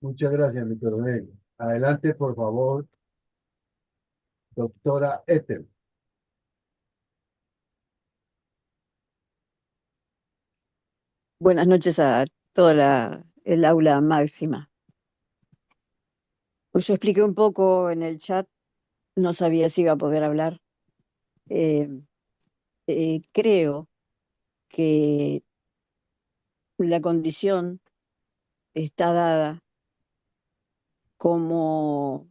Muchas gracias, mi coronel. Adelante, por favor, doctora Ethel. Buenas noches a toda el aula máxima. Pues yo expliqué un poco en el chat, no sabía si iba a poder hablar. Eh, Creo que la condición está dada como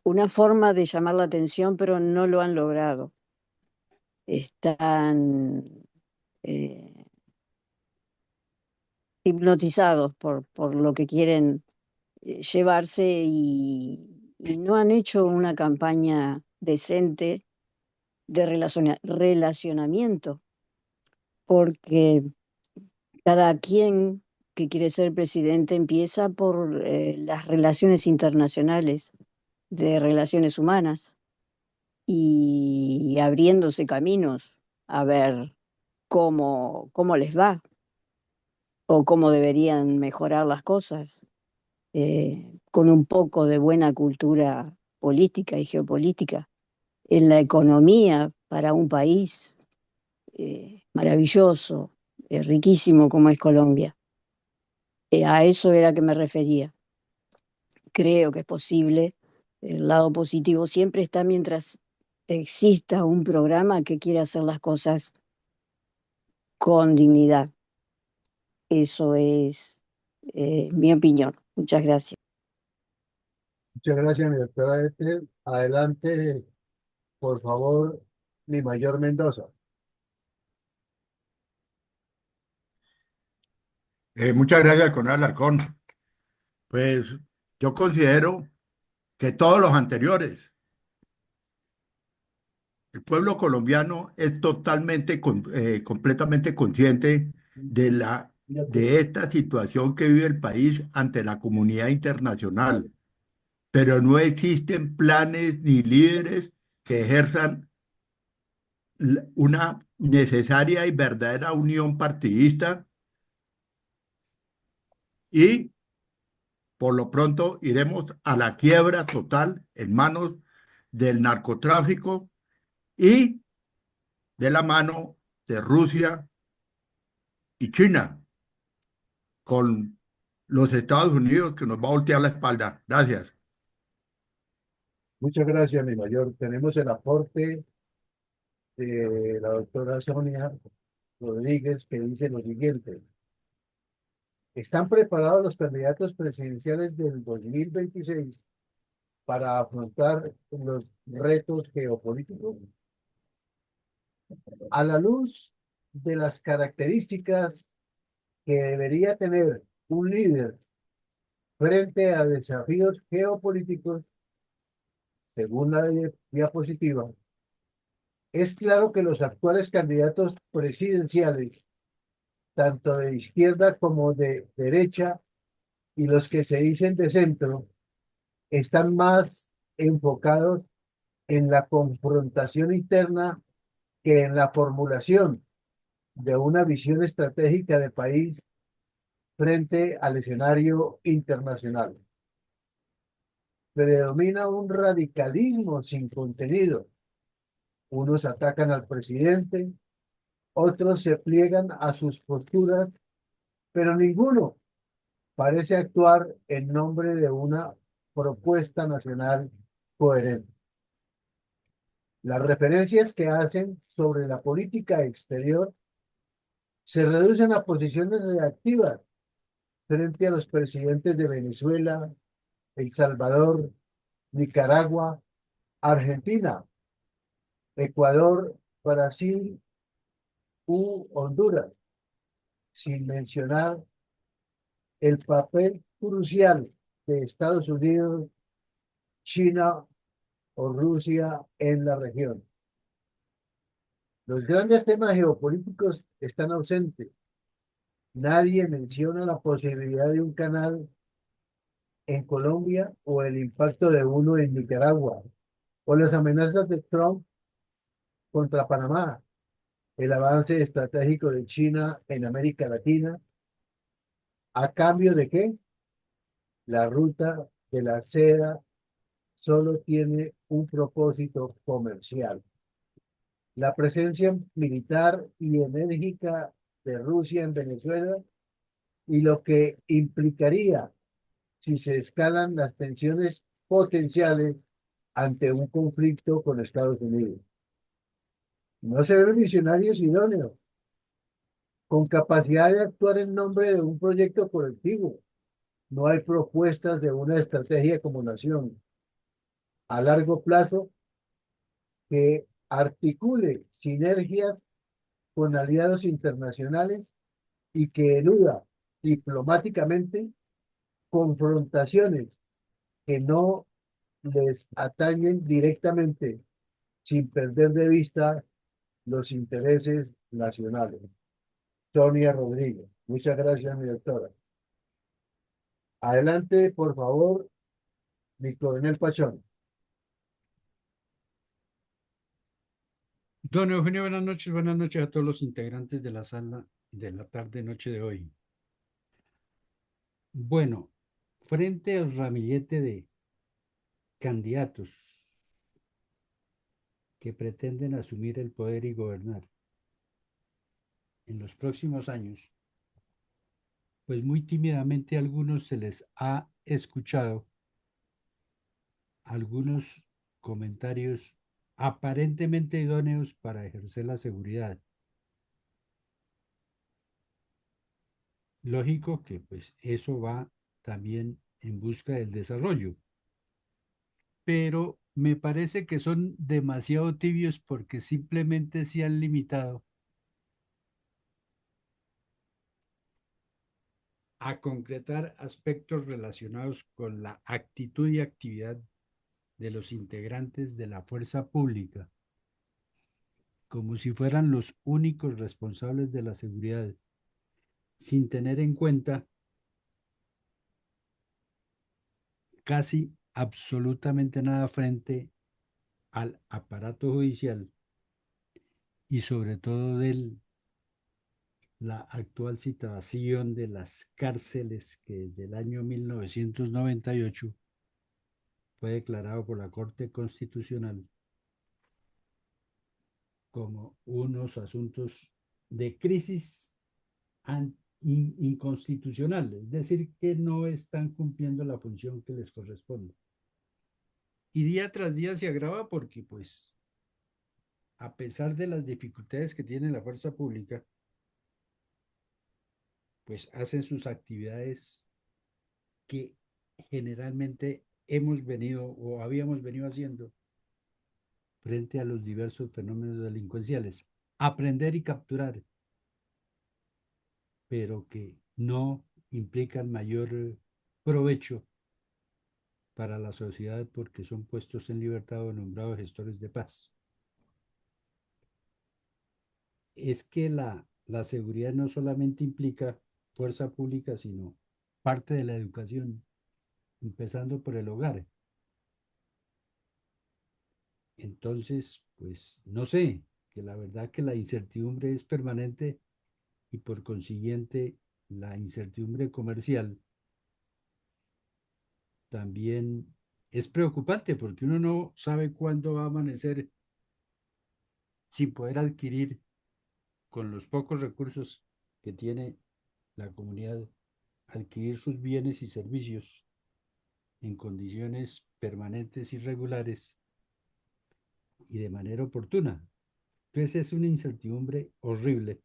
una forma de llamar la atención, pero no lo han logrado. Están eh, hipnotizados por lo que quieren llevarse y no han hecho una campaña decente de relacionamiento, porque cada quien que quiere ser presidente empieza por las relaciones internacionales de relaciones humanas y abriéndose caminos a ver cómo les va o cómo deberían mejorar las cosas, con un poco de buena cultura política y geopolítica en la economía para un país maravilloso, riquísimo como es Colombia. A eso era que me refería. Creo que es posible. El lado positivo siempre está mientras exista un programa que quiera hacer las cosas con dignidad. Eso es mi opinión. Muchas gracias. Muchas gracias, mi doctora Ethel. Adelante, por favor, mi mayor Mendoza. Muchas gracias, Coronel Alarcón. Pues yo considero que todos los anteriores, el pueblo colombiano es totalmente, completamente consciente de esta situación que vive el país ante la comunidad internacional, pero no existen planes ni líderes que ejerzan una necesaria y verdadera unión partidista y por lo pronto iremos a la quiebra total en manos del narcotráfico y de la mano de Rusia y China, con los Estados Unidos que nos va a voltear la espalda. Gracias. Muchas gracias, mi mayor. Tenemos el aporte de la doctora Sonia Rodríguez, que dice lo siguiente. ¿Están preparados los candidatos presidenciales del 2026 para afrontar los retos geopolíticos? A la luz de las características que debería tener un líder frente a desafíos geopolíticos, según la diapositiva, es claro que los actuales candidatos presidenciales, tanto de izquierda como de derecha, y los que se dicen de centro, están más enfocados en la confrontación interna que en la formulación de una visión estratégica de país frente al escenario internacional. Predomina un radicalismo sin contenido. Unos atacan al presidente, otros se pliegan a sus posturas, pero ninguno parece actuar en nombre de una propuesta nacional coherente. Las referencias que hacen sobre la política exterior se reducen a posiciones reactivas frente a los presidentes de Venezuela, El Salvador, Nicaragua, Argentina, Ecuador, Brasil u Honduras, sin mencionar el papel crucial de Estados Unidos, China o Rusia en la región. Los grandes temas geopolíticos están ausentes. Nadie menciona la posibilidad de un canal en Colombia o el impacto de uno en Nicaragua o las amenazas de Trump contra Panamá, el avance estratégico de China en América Latina. ¿A cambio de qué? La ruta de la seda solo tiene un propósito comercial. La presencia militar y enérgica de Rusia en Venezuela y lo que implicaría si se escalan las tensiones potenciales ante un conflicto con Estados Unidos. No se ven visionarios idóneos, con capacidad de actuar en nombre de un proyecto colectivo. No hay propuestas de una estrategia como nación a largo plazo que articule sinergias con aliados internacionales y que eluda diplomáticamente confrontaciones que no les atañen directamente sin perder de vista los intereses nacionales. Sonia Rodríguez. Muchas gracias, mi doctora. Adelante, por favor, mi coronel Pachón. Don Eugenio, buenas noches a todos los integrantes de la sala de la tarde-noche de hoy. Bueno, frente al ramillete de candidatos que pretenden asumir el poder y gobernar en los próximos años, pues muy tímidamente a algunos se les ha escuchado algunos comentarios aparentemente idóneos para ejercer la seguridad. Lógico que pues eso va también en busca del desarrollo, pero me parece que son demasiado tibios porque simplemente se han limitado a concretar aspectos relacionados con la actitud y actividad de los integrantes de la fuerza pública, como si fueran los únicos responsables de la seguridad, sin tener en cuenta casi absolutamente nada frente al aparato judicial y sobre todo de la actual situación de las cárceles que desde el año 1998 fue declarado por la Corte Constitucional como unos asuntos de crisis inconstitucional, es decir, que no están cumpliendo la función que les corresponde. Y día tras día se agrava porque, pues, a pesar de las dificultades que tiene la fuerza pública, pues hacen sus actividades que generalmente hemos venido o habíamos venido haciendo frente a los diversos fenómenos delincuenciales. Aprender y capturar, pero que no implican mayor provecho para la sociedad porque son puestos en libertad o nombrados gestores de paz. Es que la seguridad no solamente implica fuerza pública, sino parte de la educación, empezando por el hogar. Entonces, pues no sé, que la verdad que la incertidumbre es permanente y por consiguiente la incertidumbre comercial también es preocupante porque uno no sabe cuándo va a amanecer sin poder adquirir con los pocos recursos que tiene la comunidad, adquirir sus bienes y servicios en condiciones permanentes y regulares y de manera oportuna. Entonces es una incertidumbre horrible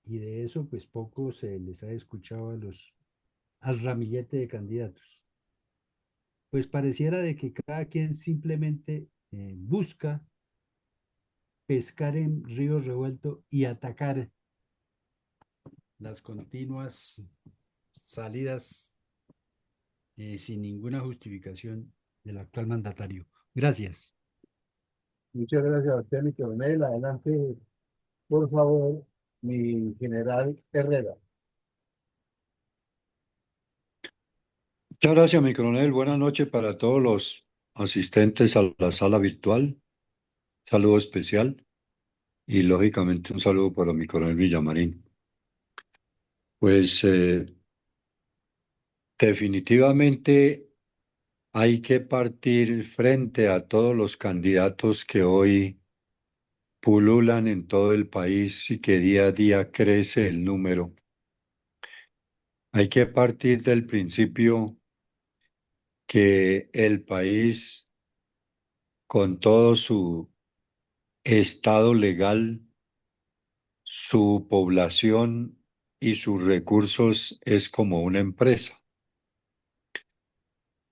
y de eso pues poco se les ha escuchado al ramillete de candidatos. Pues pareciera de que cada quien simplemente busca pescar en río revuelto y atacar las continuas salidas sin ninguna justificación del actual mandatario. Gracias. Muchas gracias a usted, mi coronel. Adelante, por favor, mi general Herrera. Muchas gracias, mi coronel. Buenas noches para todos los asistentes a la sala virtual. Saludo especial y, lógicamente, un saludo para mi coronel Villamarín. Pues definitivamente hay que partir frente a todos los candidatos que hoy pululan en todo el país y que día a día crece el número. Hay que partir del principio que el país, con todo su estado legal, su población y sus recursos, es como una empresa,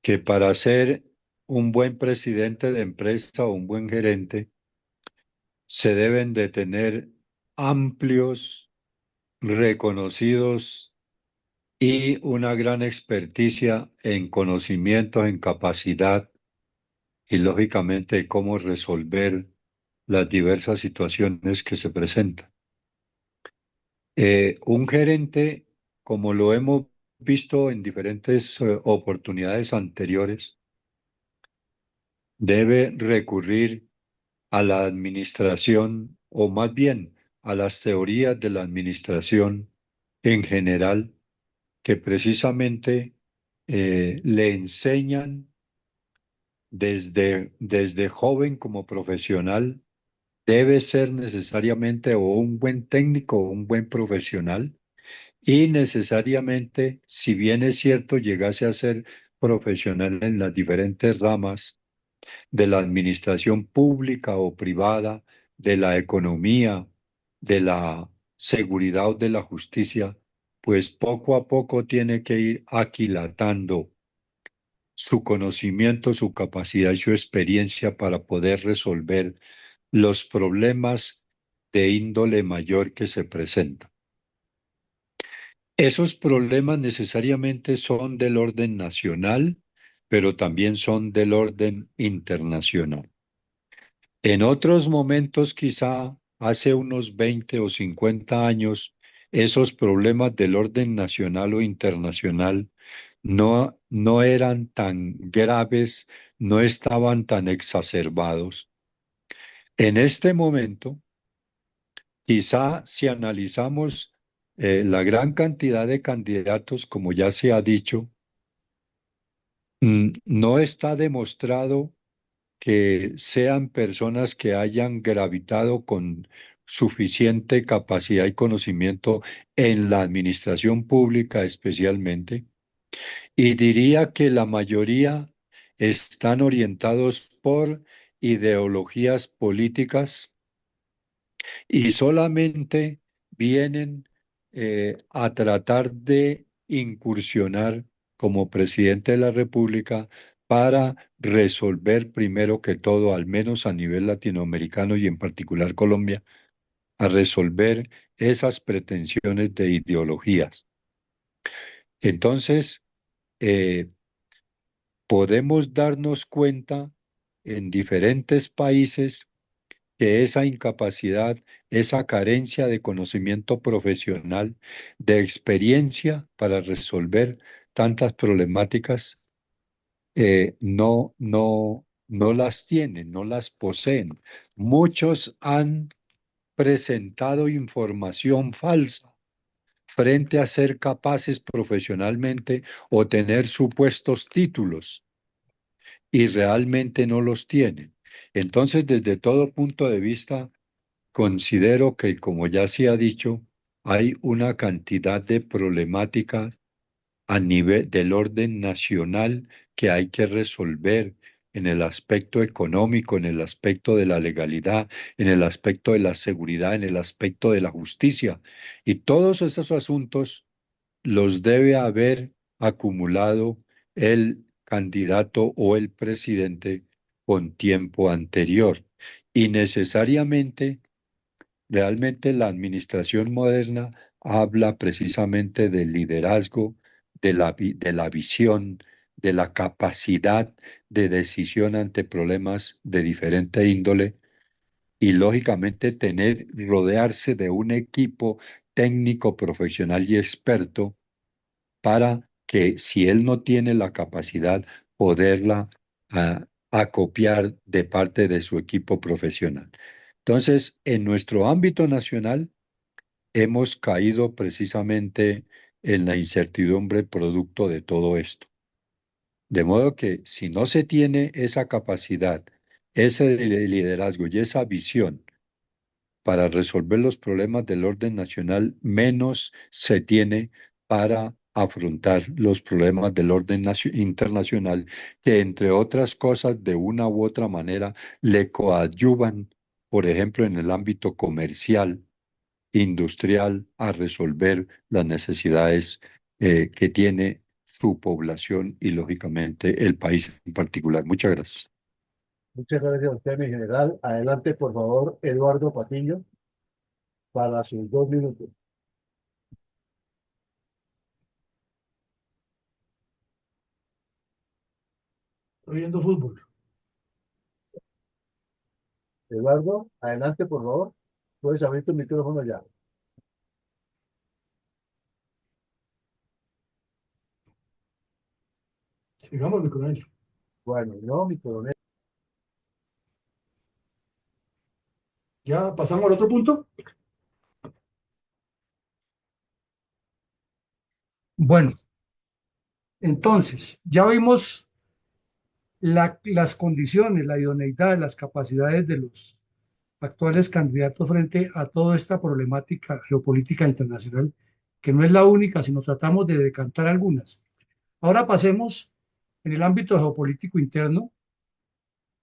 que para ser un buen presidente de empresa o un buen gerente, se deben de tener amplios, reconocidos y una gran experticia en conocimientos, en capacidad y lógicamente cómo resolver las diversas situaciones que se presentan. Un gerente, como lo hemos visto en diferentes oportunidades anteriores, debe recurrir a la administración o más bien a las teorías de la administración en general que precisamente le enseñan desde joven como profesional. Debe ser necesariamente o un buen técnico o un buen profesional y necesariamente, si bien es cierto, llegase a ser profesional en las diferentes ramas de la administración pública o privada, de la economía, de la seguridad o de la justicia, pues poco a poco tiene que ir aquilatando su conocimiento, su capacidad y su experiencia para poder resolver los problemas de índole mayor que se presentan. Esos problemas necesariamente son del orden nacional, pero también son del orden internacional. En otros momentos, quizá hace unos 20 o 50 años, esos problemas del orden nacional o internacional no eran tan graves, no estaban tan exacerbados. En este momento, quizá si analizamos la gran cantidad de candidatos, como ya se ha dicho, no está demostrado que sean personas que hayan gravitado con suficiente capacidad y conocimiento en la administración pública especialmente. Y diría que la mayoría están orientados por ideologías políticas y solamente vienen a tratar de incursionar como presidente de la República para resolver primero que todo, al menos a nivel latinoamericano y en particular Colombia, a resolver esas pretensiones de ideologías. Entonces, eh, podemos darnos cuenta en diferentes países que esa incapacidad, esa carencia de conocimiento profesional, de experiencia para resolver tantas problemáticas, no las tienen, no las poseen. Muchos han presentado información falsa frente a ser capaces profesionalmente o tener supuestos títulos y realmente no los tienen. Entonces, desde todo punto de vista, considero que, como ya se ha dicho, hay una cantidad de problemáticas a nivel del orden nacional que hay que resolver en el aspecto económico, en el aspecto de la legalidad, en el aspecto de la seguridad, en el aspecto de la justicia. Y todos esos asuntos los debe haber acumulado el candidato o el presidente con tiempo anterior. Y necesariamente, realmente la administración moderna habla precisamente del liderazgo, de la visión, de la capacidad de decisión ante problemas de diferente índole y lógicamente rodearse de un equipo técnico, profesional y experto para que si él no tiene la capacidad, poderla acopiar de parte de su equipo profesional. Entonces, en nuestro ámbito nacional, hemos caído precisamente en la incertidumbre producto de todo esto. De modo que si no se tiene esa capacidad, ese liderazgo y esa visión para resolver los problemas del orden nacional, menos se tiene para afrontar los problemas del orden internacional que, entre otras cosas, de una u otra manera, le coadyuvan, por ejemplo, en el ámbito comercial, industrial, a resolver las necesidades que tiene su población y, lógicamente, el país en particular. Muchas gracias. Muchas gracias a usted, mi general. Adelante, por favor, Eduardo Patiño, para sus 2 minutos. Estoy viendo fútbol. Eduardo, adelante, por favor. Puedes abrir tu micrófono ya. Sigamos, mi coronel. Bueno, no, mi coronel. ¿Ya pasamos al otro punto? Bueno, entonces, ya vimos las condiciones, la idoneidad, las capacidades de los actuales candidatos frente a toda esta problemática geopolítica internacional, que no es la única, sino tratamos de decantar algunas. Ahora pasemos en el ámbito geopolítico interno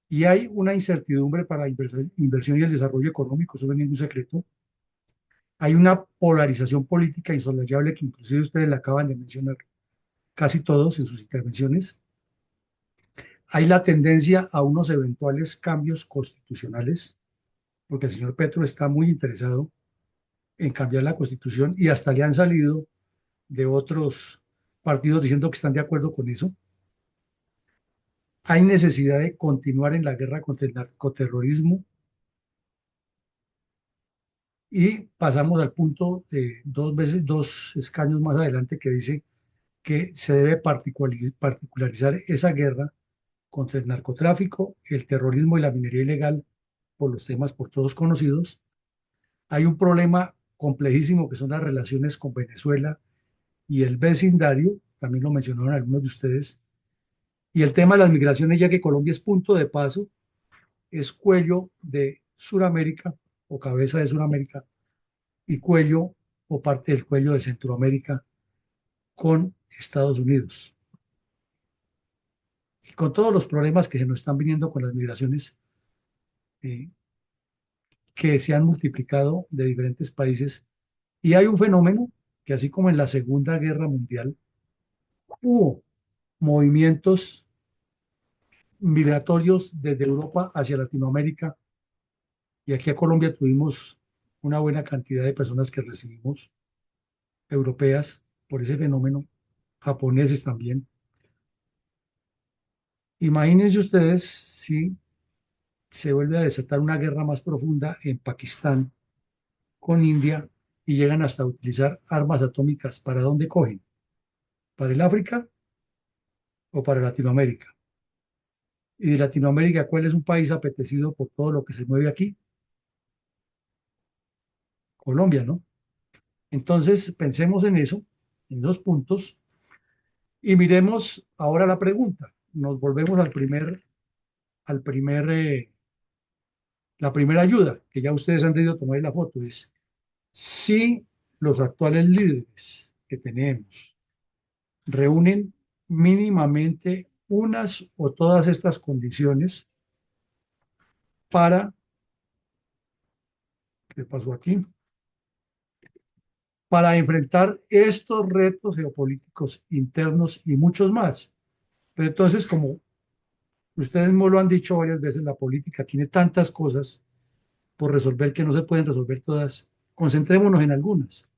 y hay una incertidumbre para la inversión y el desarrollo económico, eso no es ningún secreto. Hay una polarización política insoslayable que inclusive ustedes la acaban de mencionar casi todos en sus intervenciones. Hay la tendencia a unos eventuales cambios constitucionales, porque el señor Petro está muy interesado en cambiar la constitución y hasta le han salido de otros partidos diciendo que están de acuerdo con eso. Hay necesidad de continuar en la guerra contra el narcoterrorismo y pasamos al punto de dos escaños más adelante que dice que se debe particularizar esa guerra contra el narcotráfico, el terrorismo y la minería ilegal por los temas por todos conocidos. Hay un problema complejísimo que son las relaciones con Venezuela y el vecindario, también lo mencionaron algunos de ustedes, y el tema de las migraciones, ya que Colombia es punto de paso, es cuello de Suramérica o cabeza de Suramérica y cuello o parte del cuello de Centroamérica con Estados Unidos. Y con todos los problemas que se nos están viniendo con las migraciones, que se han multiplicado de diferentes países. Y hay un fenómeno que así como en la Segunda Guerra Mundial hubo movimientos migratorios desde Europa hacia Latinoamérica y aquí a Colombia tuvimos una buena cantidad de personas que recibimos, europeas, por ese fenómeno, japoneses también. Imagínense ustedes si se vuelve a desatar una guerra más profunda en Pakistán con India y llegan hasta utilizar armas atómicas. ¿Para dónde cogen? ¿Para el África o para Latinoamérica? Y de Latinoamérica, ¿cuál es un país apetecido por todo lo que se mueve aquí? Colombia, ¿no? Entonces, pensemos en eso, en dos puntos, y miremos ahora la pregunta. Nos volvemos la primera ayuda, que ya ustedes han debido tomar la foto, es si los actuales líderes que tenemos reúnen mínimamente unas o todas estas condiciones para, ¿qué pasó aquí? Para enfrentar estos retos geopolíticos internos y muchos más. Pero entonces, como ustedes mismos lo han dicho varias veces, la política tiene tantas cosas por resolver que no se pueden resolver todas. Concentrémonos en algunas.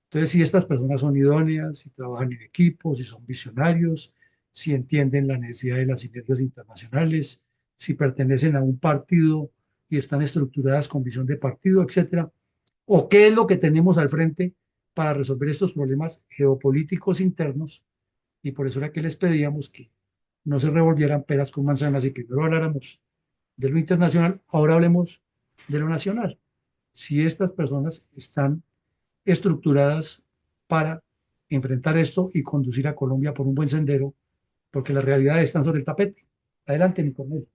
Entonces, si estas personas son idóneas, si trabajan en equipo, si son visionarios, si entienden la necesidad de las sinergias internacionales, si pertenecen a un partido y están estructuradas con visión de partido, etcétera, o qué es lo que tenemos al frente para resolver estos problemas geopolíticos internos, y por eso era que les pedíamos que no se revolvieran peras con manzanas y que no habláramos de lo internacional, ahora hablemos de lo nacional. Si estas personas están estructuradas para enfrentar esto y conducir a Colombia por un buen sendero, porque las realidades están sobre el tapete. Adelante, mi coronel.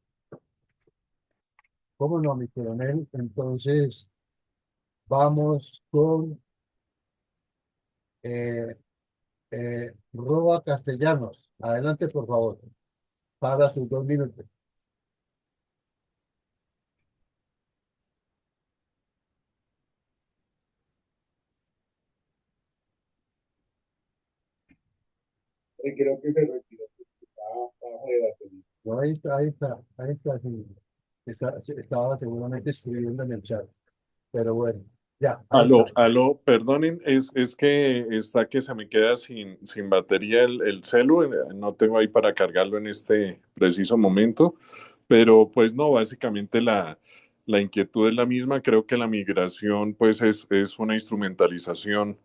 ¿Cómo no, mi coronel? Entonces, vamos con Roa Castellanos, adelante, por favor, para sus 2 minutos. Creo que se retiró porque estaba bajo de batería. No, ahí está, sí. Estaba seguramente escribiendo en el chat, pero bueno, ya, ahí está. Aló, perdonen, es que está que se me queda sin batería el celu, no tengo ahí para cargarlo en este preciso momento, pero pues no, básicamente la inquietud es la misma, creo que la migración pues es una instrumentalización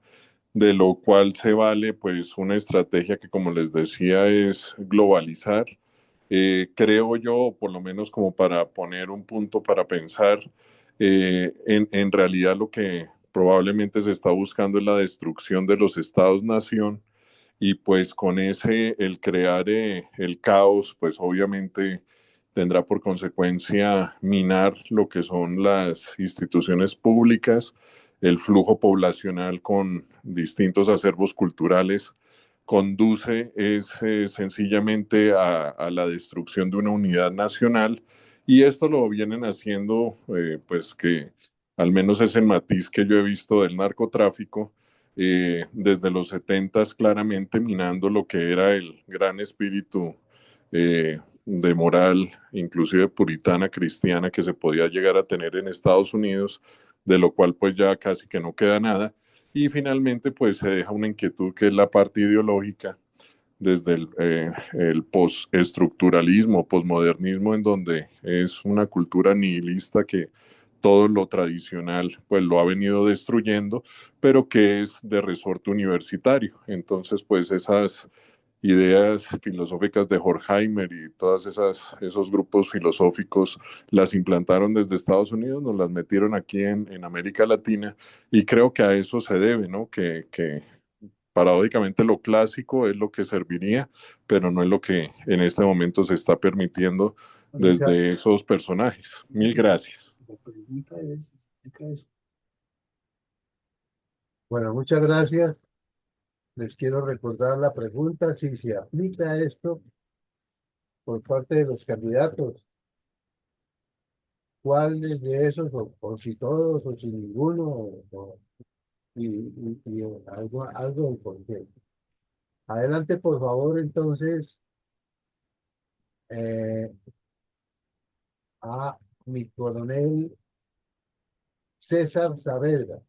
de lo cual se vale pues una estrategia que como les decía es globalizar. Creo yo, por lo menos como para poner un punto para pensar, en realidad lo que probablemente se está buscando es la destrucción de los estados-nación y pues con ese, el crear el caos, pues obviamente tendrá por consecuencia minar lo que son las instituciones públicas, el flujo poblacional con distintos acervos culturales, conduce sencillamente a la destrucción de una unidad nacional y esto lo vienen haciendo, pues que al menos es el matiz que yo he visto del narcotráfico, desde los 70 claramente minando lo que era el gran espíritu de moral, inclusive puritana cristiana, que se podía llegar a tener en Estados Unidos, de lo cual pues ya casi que no queda nada. Y finalmente pues se deja una inquietud que es la parte ideológica desde el postestructuralismo, posmodernismo, en donde es una cultura nihilista que todo lo tradicional pues lo ha venido destruyendo, pero que es de resorte universitario. Entonces, pues esas ideas filosóficas de Horkheimer y todas esos grupos filosóficos las implantaron desde Estados Unidos, nos las metieron aquí en América Latina y creo que a eso se debe, ¿no? Que paradójicamente lo clásico es lo que serviría, pero no es lo que en este momento se está permitiendo desde esos personajes. Mil gracias. Bueno, muchas gracias. Les quiero recordar la pregunta, si se aplica esto por parte de los candidatos. ¿Cuáles de esos, o si todos, o si ninguno, y algo en por qué? Adelante, por favor, entonces, eh, a mi coronel César Saavedra.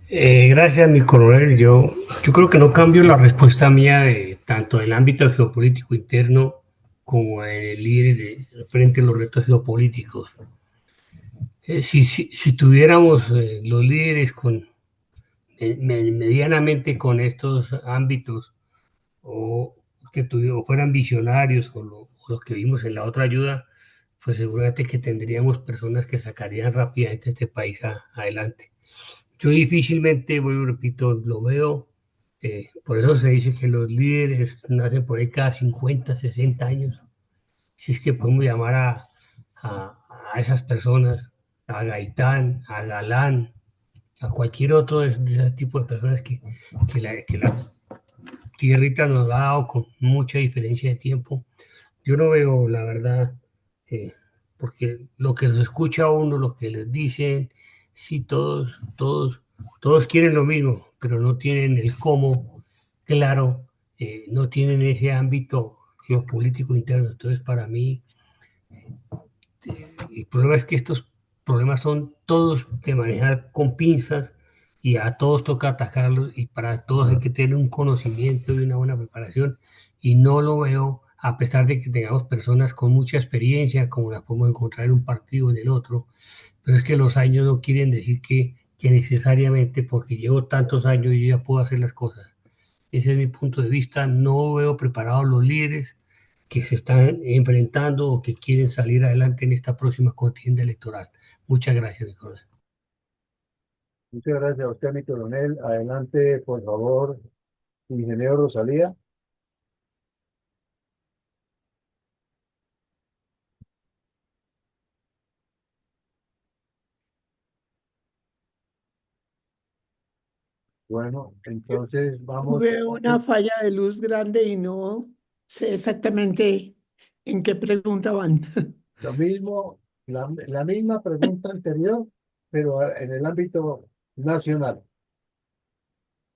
Gracias, mi coronel. Yo creo que no cambio la respuesta mía de tanto en el ámbito geopolítico interno como en el líder frente a los retos geopolíticos. Si tuviéramos los líderes medianamente con estos ámbitos o o fueran visionarios o los que vimos en la otra ayuda, pues seguramente que tendríamos personas que sacarían rápidamente este país adelante. Yo difícilmente, vuelvo y repito, lo veo. Por eso se dice que los líderes nacen por ahí cada 50, 60 años. Si es que podemos llamar a esas personas, a Gaitán, a Galán, a cualquier otro de ese tipo de personas que la tierrita nos ha dado con mucha diferencia de tiempo. Yo no veo, la verdad, eh, porque lo que los escucha a uno, lo que les dicen, sí, todos quieren lo mismo, pero no tienen el cómo claro, no tienen ese ámbito geopolítico interno. Entonces, para mí, el problema es que estos problemas son todos de manejar con pinzas y a todos toca atacarlos y para todos hay que tener un conocimiento y una buena preparación y no lo veo a pesar de que tengamos personas con mucha experiencia como las podemos encontrar en un partido o en el otro, pero es que los años no quieren decir que necesariamente porque llevo tantos años yo ya puedo hacer las cosas. Ese es mi punto de vista, no veo preparados los líderes que se están enfrentando o que quieren salir adelante en esta próxima contienda electoral. Muchas gracias, Nicolás. Muchas gracias a usted, mi coronel. Adelante, por favor, ingeniero Rosalía. Bueno, entonces vamos. Tuve una falla de luz grande y no sé exactamente en qué pregunta van. Lo mismo, la misma pregunta anterior, pero en el ámbito nacional.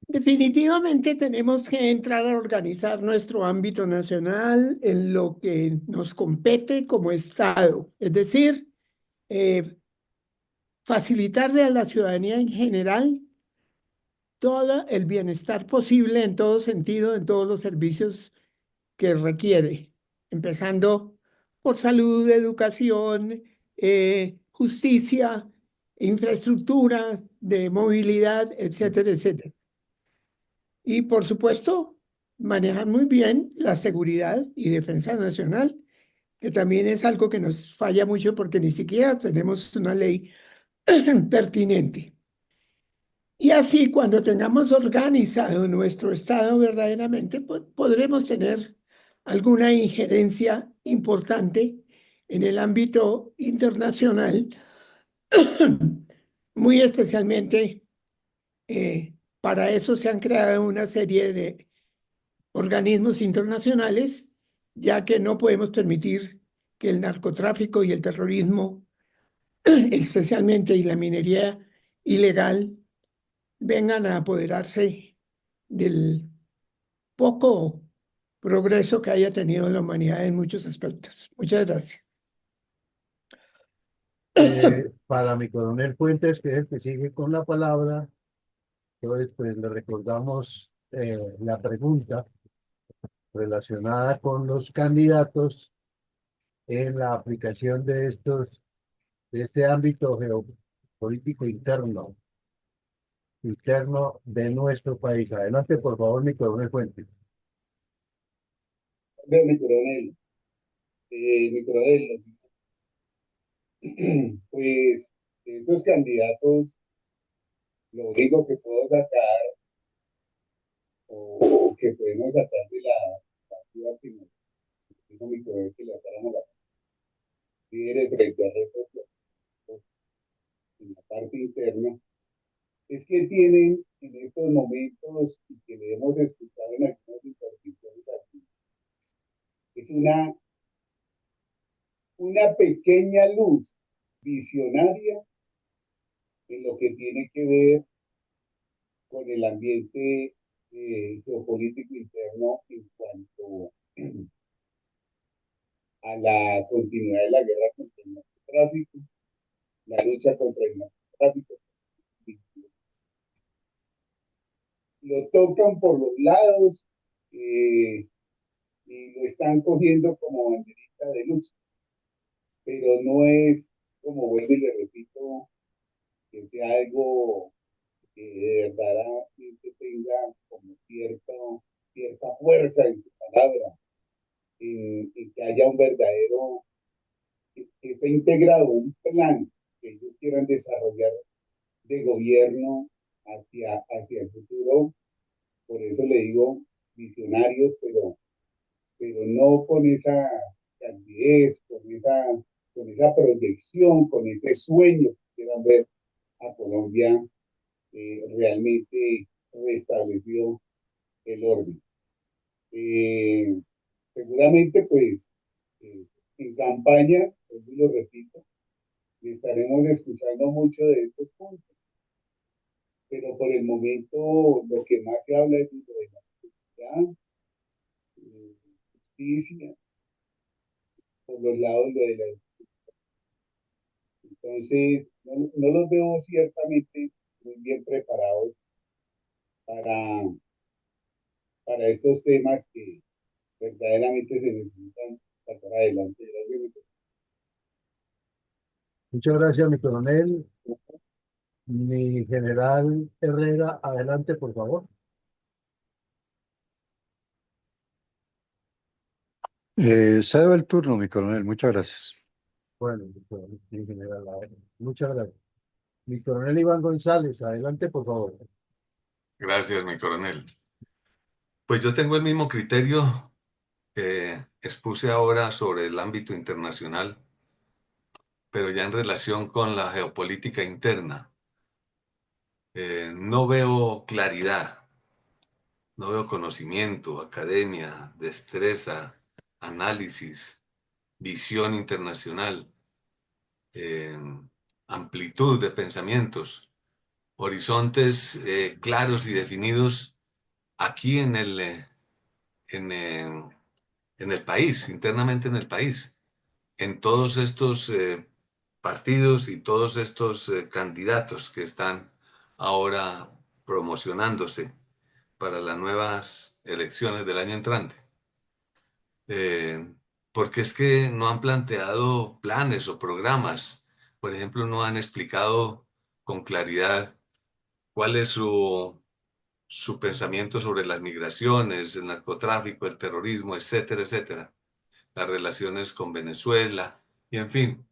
Definitivamente tenemos que entrar a organizar nuestro ámbito nacional en lo que nos compete como Estado, es decir, eh, facilitarle a la ciudadanía en general todo el bienestar posible en todo sentido, en todos los servicios que requiere, empezando por salud, educación, justicia, infraestructura de movilidad, etcétera, etcétera. Y por supuesto, manejar muy bien la seguridad y defensa nacional, que también es algo que nos falla mucho porque ni siquiera tenemos una ley pertinente. Y así, cuando tengamos organizado nuestro Estado verdaderamente, podremos tener alguna injerencia importante en el ámbito internacional, muy especialmente para eso se han creado una serie de organismos internacionales, ya que no podemos permitir que el narcotráfico y el terrorismo, especialmente y la minería ilegal, vengan a apoderarse del poco progreso que haya tenido la humanidad en muchos aspectos. Muchas gracias. Para mi coronel Fuentes, que es el que sigue con la palabra, entonces pues le recordamos la pregunta relacionada con los candidatos en la aplicación de este ámbito geopolítico interno de nuestro país. Adelante, por favor, mi coronel Fuentes. Mi coronel, mi coronel, pues estos candidatos, lo único que puedo sacar o que podemos sacar de la duda que nos dijo mi coronel que le sacáramos la líderes frente a retos en la parte interna, es que tienen en estos momentos, y que le hemos escuchado en algunas intervenciones aquí, es una pequeña luz visionaria en lo que tiene que ver con el ambiente geopolítico interno en cuanto a la continuidad de la guerra contra el narcotráfico, la lucha contra el narcotráfico. Lo tocan por los lados y lo están cogiendo como banderita de lucha, pero no es, como vuelvo y le repito, que sea algo que de verdad tenga como cierta fuerza en su palabra, en que haya un verdadero, que esté integrado un plan que ellos quieran desarrollar de gobierno hacia el futuro. Por eso le digo visionarios, pero no con esa candidez, con esa proyección, con ese sueño que quieran ver a Colombia realmente restableció el orden. Seguramente, pues, en campaña, pues, lo repito, estaremos escuchando mucho de estos puntos, pero por el momento lo que más se habla es de la seguridad, justicia, por los lados de la... Entonces, no los veo ciertamente muy bien preparados para, para estos temas que verdaderamente se necesitan sacar adelante. Muchas gracias, mi coronel. Mi general Herrera, adelante, por favor. Cedo el turno, mi coronel. Muchas gracias. Bueno, mi general, muchas gracias. Mi coronel Iván González, adelante, por favor. Gracias, mi coronel. Pues yo tengo el mismo criterio que expuse ahora sobre el ámbito internacional, pero ya en relación con la geopolítica interna. No veo claridad, no veo conocimiento, academia, destreza, análisis, visión internacional, eh, amplitud de pensamientos, horizontes claros y definidos aquí en, eh, en el país, internamente en el país, en todos estos partidos y todos estos candidatos que están ahora promocionándose para las nuevas elecciones del año entrante. Eh, Porque es que no han planteado planes o programas. Por ejemplo, no han explicado con claridad cuál es su pensamiento sobre las migraciones, el narcotráfico, el terrorismo, etcétera, etcétera. Las relaciones con Venezuela y en fin.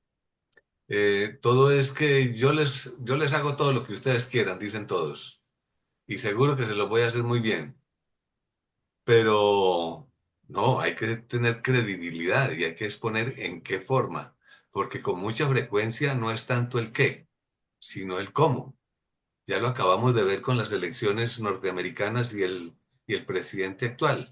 Todo es que yo les hago todo lo que ustedes quieran, dicen todos. Y seguro que se lo voy a hacer muy bien. Pero no, hay que tener credibilidad y hay que exponer en qué forma. Porque con mucha frecuencia no es tanto el qué, sino el cómo. Ya lo acabamos de ver con las elecciones norteamericanas y el presidente actual.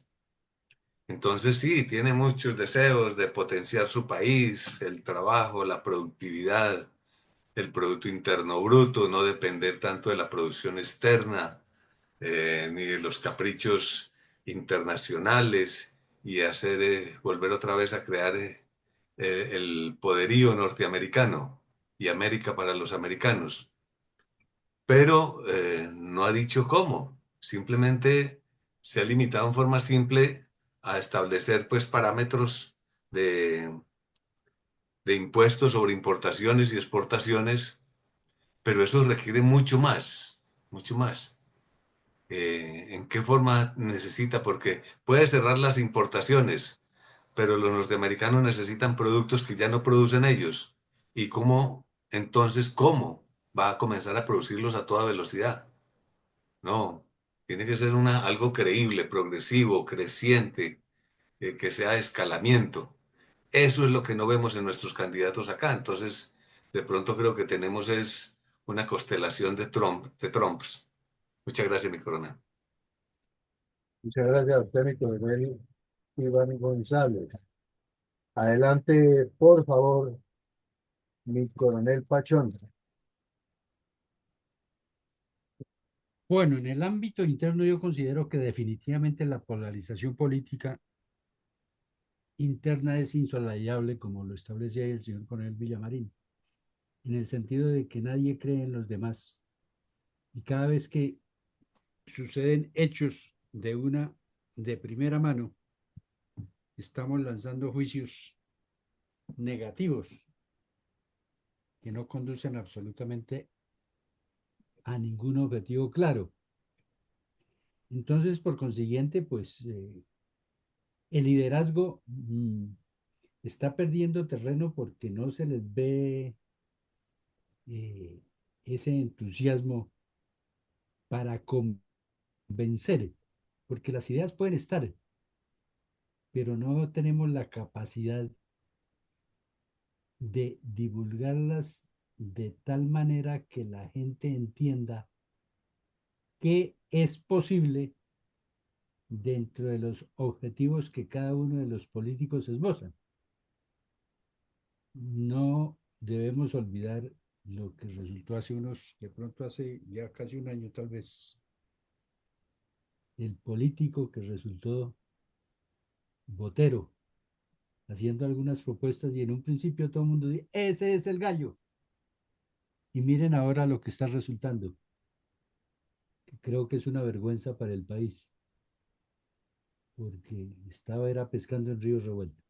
Entonces sí, tiene muchos deseos de potenciar su país, el trabajo, la productividad, el Producto Interno Bruto, no depender tanto de la producción externa, ni de los caprichos internacionales y hacer, volver otra vez a crear el poderío norteamericano y América para los americanos. Pero no ha dicho cómo, simplemente se ha limitado en forma simple a establecer pues parámetros de, de impuestos sobre importaciones y exportaciones, pero eso requiere mucho más, mucho más. ¿En qué forma necesita? Porque puede cerrar las importaciones, pero los norteamericanos necesitan productos que ya no producen ellos. ¿Y cómo, entonces, cómo va a comenzar a producirlos a toda velocidad? No, tiene que ser algo creíble, progresivo, creciente, que sea de escalamiento. Eso es lo que no vemos en nuestros candidatos acá. Entonces, de pronto creo que tenemos es una constelación de Trumps. Muchas gracias, mi coronel. Muchas gracias a usted, mi coronel Iván González. Adelante, por favor, mi coronel Pachón. Bueno, en el ámbito interno yo considero que definitivamente la polarización política interna es insolayable, como lo establecía ahí el señor coronel Villamarín, en el sentido de que nadie cree en los demás. Y cada vez que suceden hechos de primera mano, estamos lanzando juicios negativos que no conducen absolutamente a ningún objetivo claro. Entonces, por consiguiente, pues el liderazgo está perdiendo terreno porque no se les ve ese entusiasmo para convencer, porque las ideas pueden estar, pero no tenemos la capacidad de divulgarlas de tal manera que la gente entienda que es posible dentro de los objetivos que cada uno de los políticos esbozan. No debemos olvidar lo que resultó de pronto hace ya casi un año tal vez, el político que resultó Botero, haciendo algunas propuestas y en un principio todo el mundo dice, ese es el gallo. Y miren ahora lo que está resultando, que creo que es una vergüenza para el país, porque era pescando en río revuelto.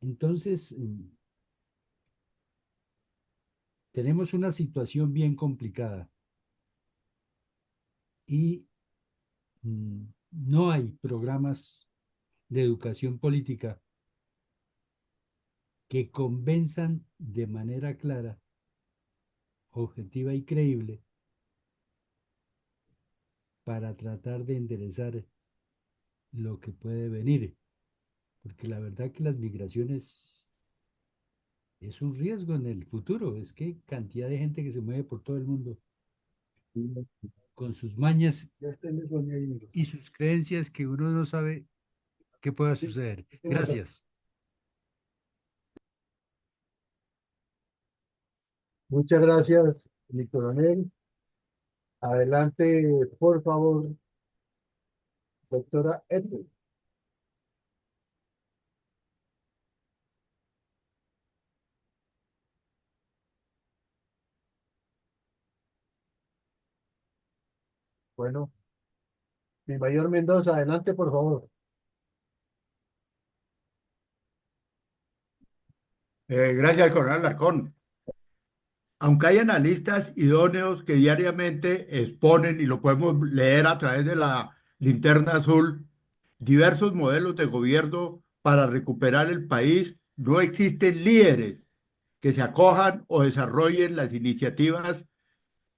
Entonces, tenemos una situación bien complicada y no hay programas de educación política que convenzan de manera clara, objetiva y creíble para tratar de enderezar lo que puede venir. Porque la verdad que las migraciones es un riesgo en el futuro. Es que cantidad de gente que se mueve por todo el mundo con sus mañas Ya está en el sueño ahí, mira. y sus creencias que uno no sabe qué pueda suceder. Gracias. Muchas gracias, mi coronel. Adelante, por favor, doctora Edwin. Bueno, mi mayor Mendoza, adelante, por favor. Gracias, coronel Alarcón. Aunque hay analistas idóneos que diariamente exponen, y lo podemos leer a través de la linterna azul, diversos modelos de gobierno para recuperar el país, no existen líderes que se acojan o desarrollen las iniciativas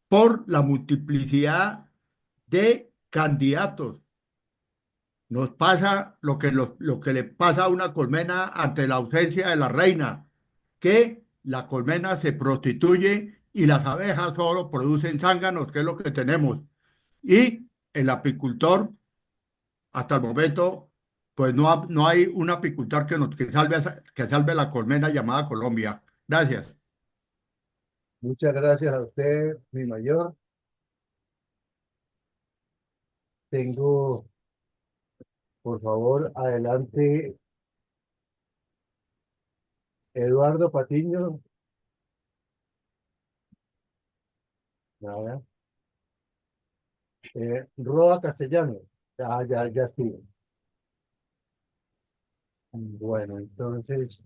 por la multiplicidad de candidatos. Nos pasa lo que le pasa a una colmena ante la ausencia de la reina, que la colmena se prostituye y las abejas solo producen zánganos, que es lo que tenemos. Y el apicultor, hasta el momento, pues no hay un apicultor que salve la colmena llamada Colombia. Gracias. Muchas gracias a usted, mi mayor. Tengo, por favor, adelante, Eduardo Patiño. Nada. Roa Castellano. Ya estuvo. Bueno, entonces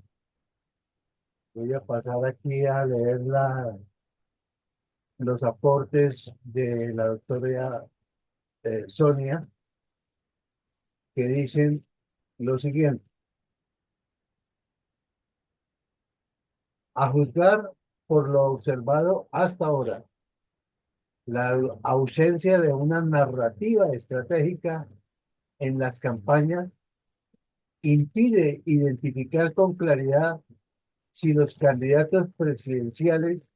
voy a pasar aquí a leer los aportes de la doctora Sonia, que dicen lo siguiente. A juzgar por lo observado hasta ahora, la ausencia de una narrativa estratégica en las campañas impide identificar con claridad si los candidatos presidenciales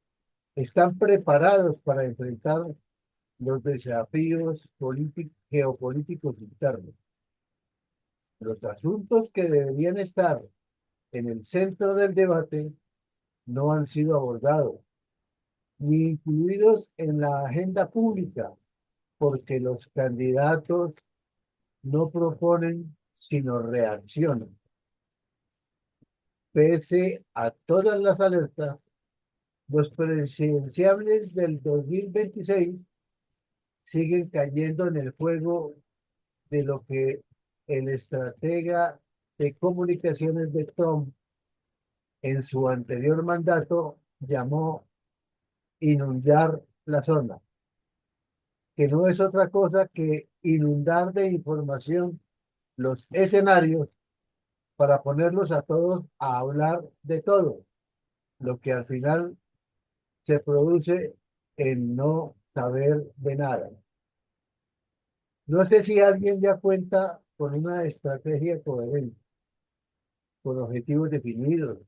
están preparados para enfrentar los desafíos geopolíticos internos. Los asuntos que deberían estar en el centro del debate no han sido abordados ni incluidos en la agenda pública, porque los candidatos no proponen, sino reaccionan. Pese a todas las alertas, los presidenciables del 2026 siguen cayendo en el juego de lo que el estratega de comunicaciones de Trump en su anterior mandato llamó inundar la zona, que no es otra cosa que inundar de información los escenarios para ponerlos a todos a hablar de todo, lo que al final se produce en no saber de nada. No sé si alguien ya cuenta con una estrategia coherente, con objetivos definidos,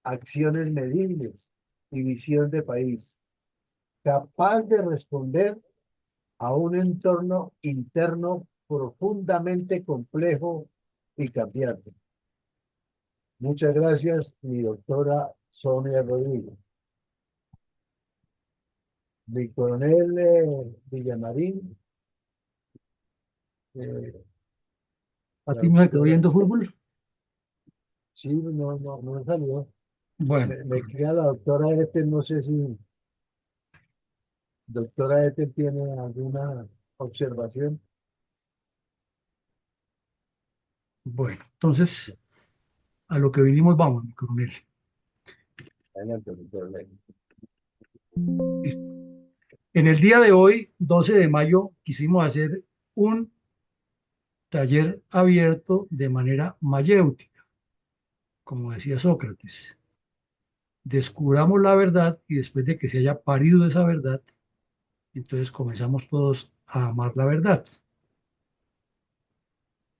acciones medibles y visión de país, capaz de responder a un entorno interno profundamente complejo y cambiante. Muchas gracias, mi doctora Sonia Rodríguez. Mi coronel Villamarín. ¿A ti me quedó viendo fútbol? Sí, no salió. Bueno, Me queda la doctora no sé si doctora tiene alguna observación. bueno, entonces a lo que vinimos vamos, mi coronel. Adelante, mi coronel. Listo. En el día de hoy, 12 de mayo, quisimos hacer un taller abierto de manera mayéutica, como decía Sócrates. Descubramos la verdad y después de que se haya parido esa verdad, entonces comenzamos todos a amar la verdad.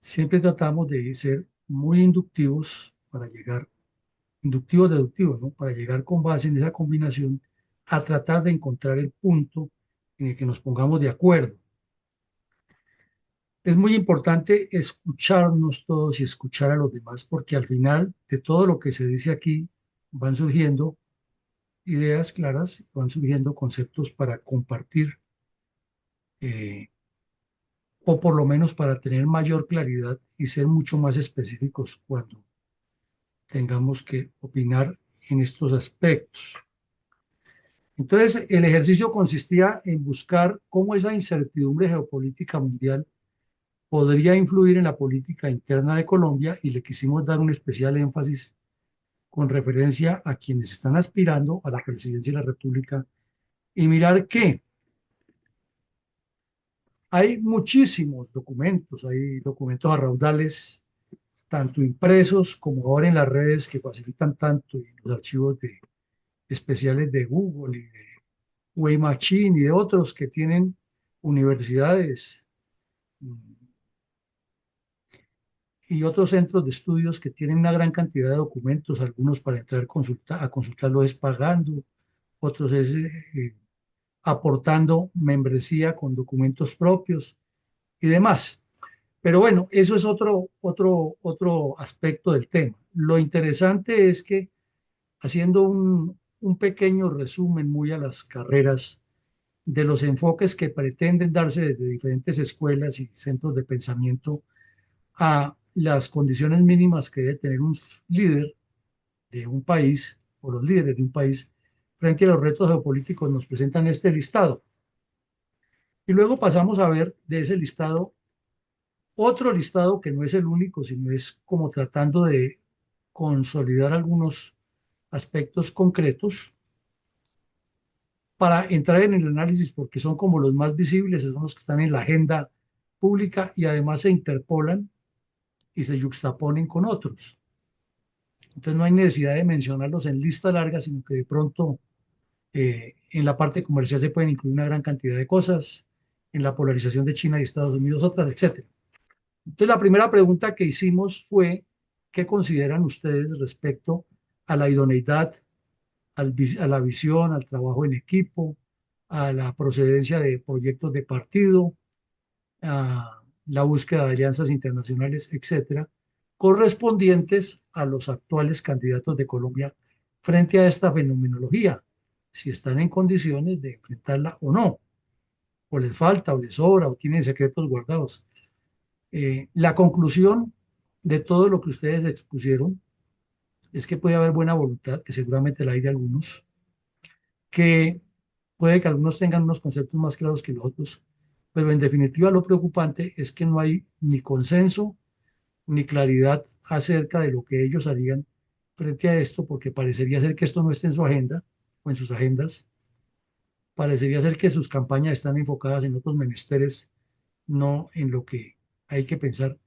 Siempre tratamos de ser muy inductivos para llegar, inductivos deductivos, ¿no? Para llegar con base en esa combinación a tratar de encontrar el punto en el que nos pongamos de acuerdo. Es muy importante escucharnos todos y escuchar a los demás, porque al final de todo lo que se dice aquí van surgiendo ideas claras, van surgiendo conceptos para compartir, o por lo menos para tener mayor claridad y ser mucho más específicos cuando tengamos que opinar en estos aspectos. Entonces, el ejercicio consistía en buscar cómo esa incertidumbre geopolítica mundial podría influir en la política interna de Colombia, y le quisimos dar un especial énfasis con referencia a quienes están aspirando a la presidencia de la República y mirar que hay muchísimos documentos, hay documentos a raudales, tanto impresos como ahora en las redes que facilitan tanto, y los archivos especiales de Google y de Wayne Machine y de otros que tienen universidades y otros centros de estudios que tienen una gran cantidad de documentos, algunos para entrar a consultarlo es pagando, otros es aportando membresía con documentos propios y demás. Pero bueno, eso es otro aspecto del tema. Lo interesante es que, haciendo un pequeño resumen muy a las carreras de los enfoques que pretenden darse desde diferentes escuelas y centros de pensamiento a las condiciones mínimas que debe tener un líder de un país o los líderes de un país frente a los retos geopolíticos, nos presentan este listado. Y luego pasamos a ver de ese listado otro listado que no es el único, sino es como tratando de consolidar algunos aspectos concretos para entrar en el análisis, porque son como los más visibles, son los que están en la agenda pública y además se interpolan y se yuxtaponen con otros. Entonces no hay necesidad de mencionarlos en lista larga, sino que de pronto en la parte comercial se pueden incluir una gran cantidad de cosas, en la polarización de China y Estados Unidos otras, etc. Entonces la primera pregunta que hicimos fue: ¿qué consideran ustedes respecto a la idoneidad, a la visión, al trabajo en equipo, a la procedencia de proyectos de partido, a la búsqueda de alianzas internacionales, etcétera, correspondientes a los actuales candidatos de Colombia frente a esta fenomenología, si están en condiciones de enfrentarla o no, o les falta, o les sobra, o tienen secretos guardados? La conclusión de todo lo que ustedes expusieron es que puede haber buena voluntad, que seguramente la hay de algunos, que puede que algunos tengan unos conceptos más claros que los otros, pero en definitiva lo preocupante es que no hay ni consenso ni claridad acerca de lo que ellos harían frente a esto, porque parecería ser que esto no está en su agenda o en sus agendas, parecería ser que sus campañas están enfocadas en otros menesteres, no en lo que hay que pensar.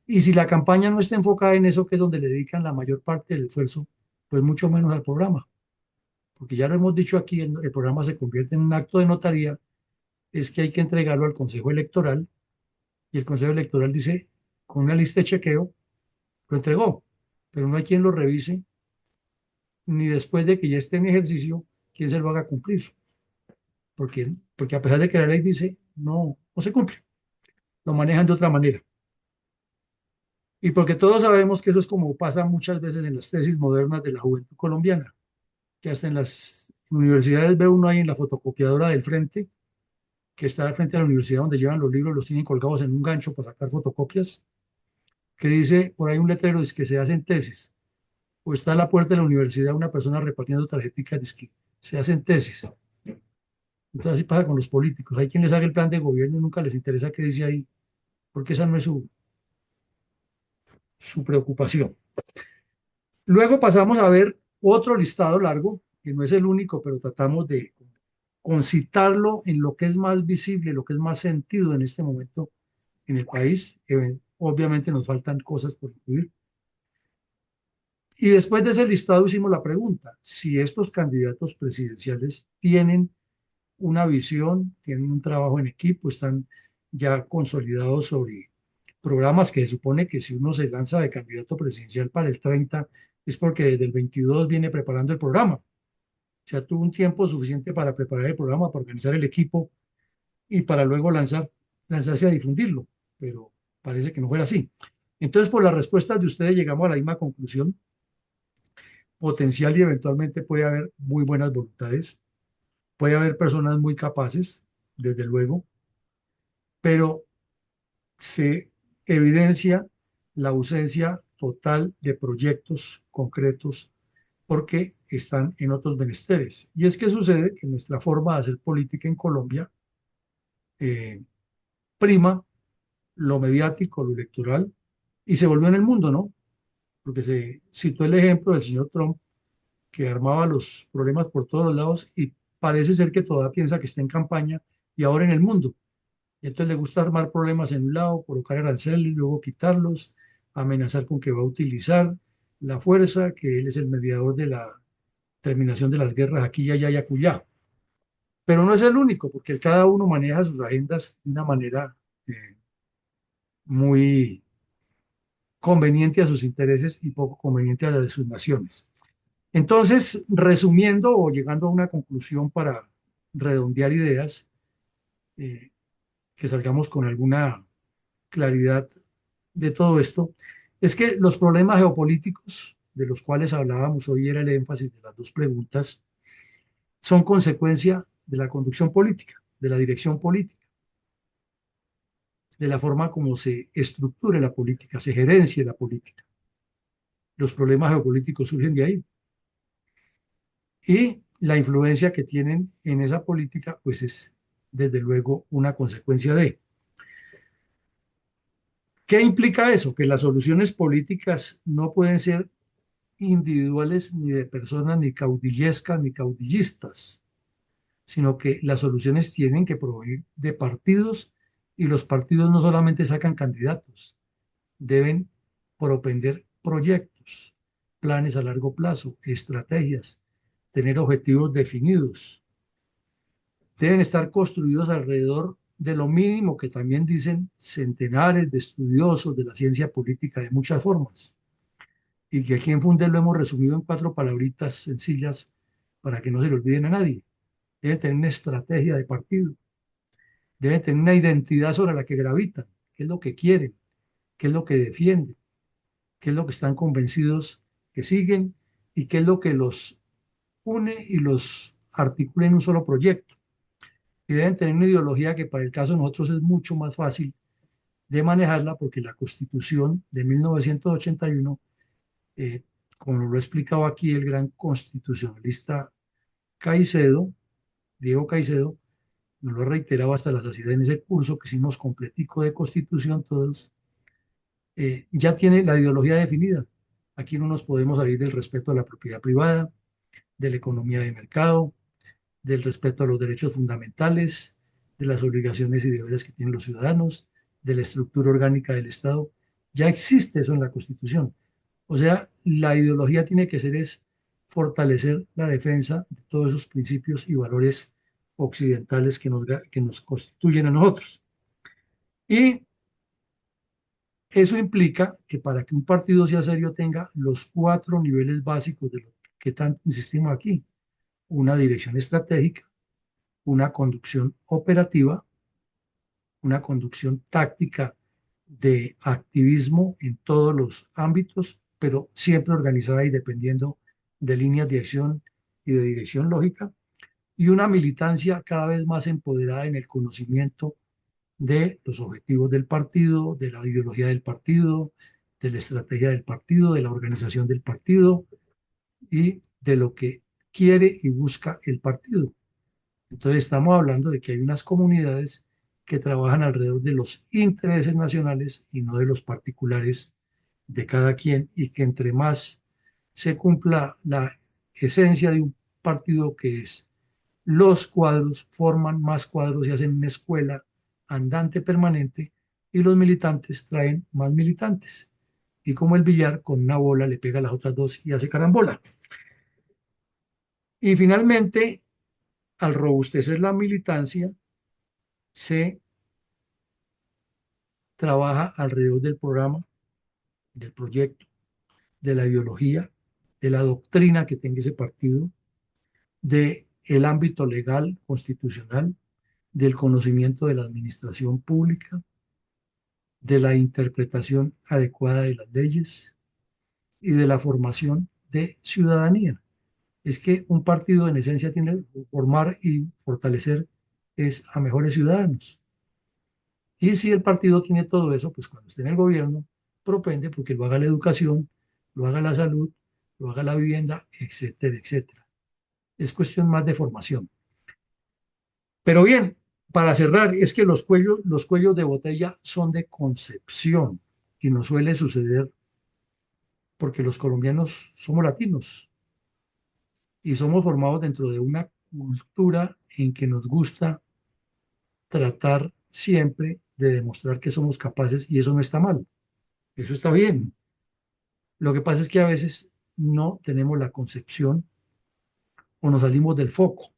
Y si la campaña no está enfocada en eso, que es donde le dedican la mayor parte del esfuerzo, pues mucho menos al programa. Porque ya lo hemos dicho aquí, el programa se convierte en un acto de notaría, es que hay que entregarlo al Consejo Electoral, y el Consejo Electoral dice, con una lista de chequeo, lo entregó, pero no hay quien lo revise, ni después de que ya esté en ejercicio, quien se lo haga cumplir. Porque a pesar de que la ley dice, no se cumple, lo manejan de otra manera. Y porque todos sabemos que eso es como pasa muchas veces en las tesis modernas de la juventud colombiana, que hasta en las universidades ve uno ahí en la fotocopiadora del frente, que está al frente de la universidad donde llevan los libros, los tienen colgados en un gancho para sacar fotocopias, que dice por ahí un letrero, dice que se hacen tesis, o está a la puerta de la universidad una persona repartiendo tarjeticas, dice que se hacen tesis. Entonces así pasa con los políticos, hay quien les haga el plan de gobierno y nunca les interesa qué dice ahí, porque esa no es su preocupación. Luego pasamos a ver otro listado largo, que no es el único, pero tratamos de concitarlo en lo que es más visible, lo que es más sentido en este momento en el país. Obviamente nos faltan cosas por incluir. Y después de ese listado hicimos la pregunta: si estos candidatos presidenciales tienen una visión, tienen un trabajo en equipo, están ya consolidados sobre programas que se supone que si uno se lanza de candidato presidencial para el 30 es porque desde el 22 viene preparando el programa. O sea, tuvo un tiempo suficiente para preparar el programa, para organizar el equipo y para luego lanzarse a difundirlo, pero parece que no fuera así. Entonces, por las respuestas de ustedes llegamos a la misma conclusión. Potencial y eventualmente puede haber muy buenas voluntades, puede haber personas muy capaces, desde luego, pero se evidencia la ausencia total de proyectos concretos porque están en otros menesteres. Y es que sucede que nuestra forma de hacer política en Colombia prima lo mediático, lo electoral, y se volvió en el mundo, ¿no? Porque se citó el ejemplo del señor Trump, que armaba los problemas por todos los lados y parece ser que todavía piensa que está en campaña y ahora en el mundo. Y entonces le gusta armar problemas en un lado, colocar aranceles, luego quitarlos, amenazar con que va a utilizar la fuerza, que él es el mediador de la terminación de las guerras aquí y allá y acullá. Pero no es el único, porque cada uno maneja sus agendas de una manera muy conveniente a sus intereses y poco conveniente a la de sus naciones. Entonces, resumiendo o llegando a una conclusión para redondear ideas, que salgamos con alguna claridad de todo esto, es que los problemas geopolíticos de los cuales hablábamos hoy, era el énfasis de las dos preguntas, son consecuencia de la conducción política, de la dirección política, de la forma como se estructure la política, se gerencie la política. Los problemas geopolíticos surgen de ahí. Y la influencia que tienen en esa política, pues es desde luego una consecuencia de. ¿Qué implica eso? Que las soluciones políticas no pueden ser individuales ni de personas ni caudillescas ni caudillistas, sino que las soluciones tienen que provenir de partidos y los partidos no solamente sacan candidatos, deben propender proyectos, planes a largo plazo, estrategias, tener objetivos definidos. Deben estar construidos alrededor de lo mínimo que también dicen centenares de estudiosos de la ciencia política de muchas formas. Y que aquí en Fundel lo hemos resumido en 4 palabritas sencillas para que no se le olviden a nadie. Deben tener una estrategia de partido, deben tener una identidad sobre la que gravitan, qué es lo que quieren, qué es lo que defienden, qué es lo que están convencidos que siguen y qué es lo que los une y los articula en un solo proyecto. Y deben tener una ideología que para el caso de nosotros es mucho más fácil de manejarla porque la Constitución de 1981, como lo explicaba aquí el gran constitucionalista Caicedo, Diego Caicedo, nos lo reiteraba hasta la saciedad en ese curso que hicimos completico de Constitución todos, ya tiene la ideología definida. Aquí no nos podemos salir del respeto a la propiedad privada, de la economía de mercado, del respeto a los derechos fundamentales, de las obligaciones y deberes que tienen los ciudadanos, de la estructura orgánica del Estado. Ya existe eso en la Constitución. O sea, la ideología tiene que ser es fortalecer la defensa de todos esos principios y valores occidentales que nos constituyen a nosotros. Y eso implica que para que un partido sea serio tenga los 4 niveles básicos de lo que tanto insistimos aquí: una dirección estratégica, una conducción operativa, una conducción táctica de activismo en todos los ámbitos, pero siempre organizada y dependiendo de líneas de acción y de dirección lógica, y una militancia cada vez más empoderada en el conocimiento de los objetivos del partido, de la ideología del partido, de la estrategia del partido, de la organización del partido y de lo que quiere y busca el partido. Entonces estamos hablando de que hay unas comunidades que trabajan alrededor de los intereses nacionales y no de los particulares de cada quien, y que entre más se cumpla la esencia de un partido, que es los cuadros, forman más cuadros y hacen una escuela andante permanente, y los militantes traen más militantes. Y como el billar, con una bola le pega a las otras 2 y hace carambola. Y finalmente, al robustecer la militancia, se trabaja alrededor del programa, del proyecto, de la ideología, de la doctrina que tenga ese partido, del ámbito legal, constitucional, del conocimiento de la administración pública, de la interpretación adecuada de las leyes y de la formación de ciudadanía. Es que un partido en esencia tiene que formar y fortalecer es a mejores ciudadanos. Y si el partido tiene todo eso, pues cuando esté en el gobierno, propende porque lo haga la educación, lo haga la salud, lo haga la vivienda, etcétera, etcétera. Es cuestión más de formación. Pero bien, para cerrar, es que los cuellos de botella son de concepción y nos suele suceder porque los colombianos somos latinos y somos formados dentro de una cultura en que nos gusta tratar siempre de demostrar que somos capaces y eso no está mal, eso está bien. Lo que pasa es que a veces no tenemos la concepción o nos salimos del foco.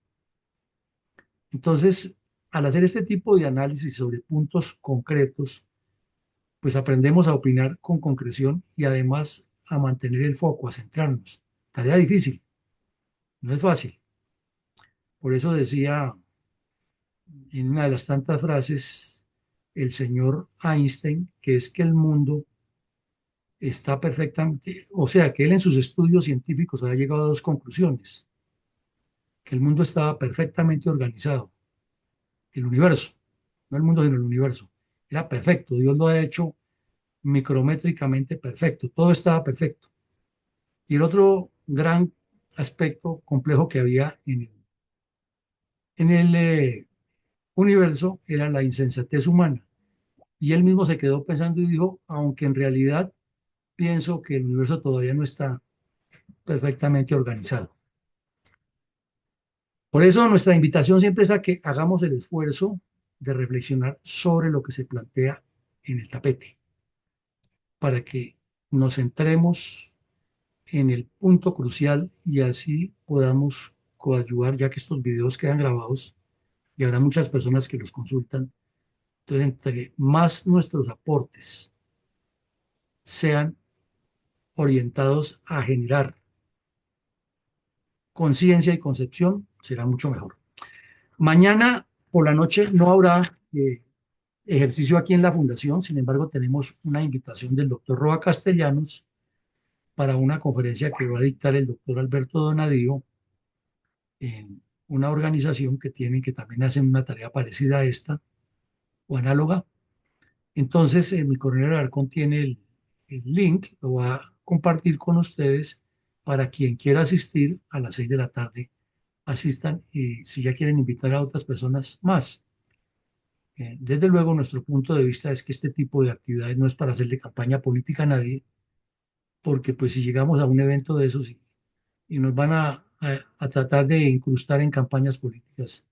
Entonces, al hacer este tipo de análisis sobre puntos concretos, pues aprendemos a opinar con concreción y además a mantener el foco, a centrarnos. Tarea difícil, no es fácil. Por eso decía en una de las tantas frases el señor Einstein, que es que el mundo está perfectamente, o sea, que él en sus estudios científicos había llegado a dos conclusiones, que el mundo estaba perfectamente organizado, el universo, no el mundo sino el universo, era perfecto, Dios lo ha hecho micrométricamente perfecto, todo estaba perfecto. Y el otro gran aspecto complejo que había en el universo era la insensatez humana. Y él mismo se quedó pensando y dijo, aunque en realidad pienso que el universo todavía no está perfectamente organizado. Por eso nuestra invitación siempre es a que hagamos el esfuerzo de reflexionar sobre lo que se plantea en el tapete, para que nos centremos en el punto crucial y así podamos coadyuvar, ya que estos videos quedan grabados y habrá muchas personas que los consultan. Entonces, entre más nuestros aportes sean orientados a generar conciencia y concepción, será mucho mejor. Mañana por la noche no habrá ejercicio aquí en la Fundación, sin embargo, tenemos una invitación del doctor Roa Castellanos para una conferencia que va a dictar el doctor Alberto Donadío en una organización que también hacen una tarea parecida a esta o análoga. Entonces, mi coronel Alarcón tiene el link, lo va a compartir con ustedes para quien quiera asistir a las 6 de la tarde, asistan y si ya quieren invitar a otras personas más. Desde luego, nuestro punto de vista es que este tipo de actividades no es para hacerle campaña política a nadie, porque pues si llegamos a un evento de esos y nos van a tratar de incrustar en campañas políticas,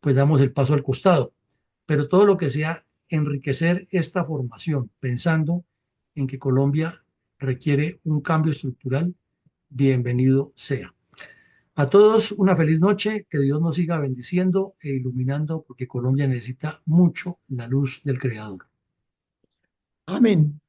pues damos el paso al costado. Pero todo lo que sea enriquecer esta formación, pensando en que Colombia requiere un cambio estructural, bienvenido sea. A todos una feliz noche, que Dios nos siga bendiciendo e iluminando, porque Colombia necesita mucho la luz del Creador. Amén.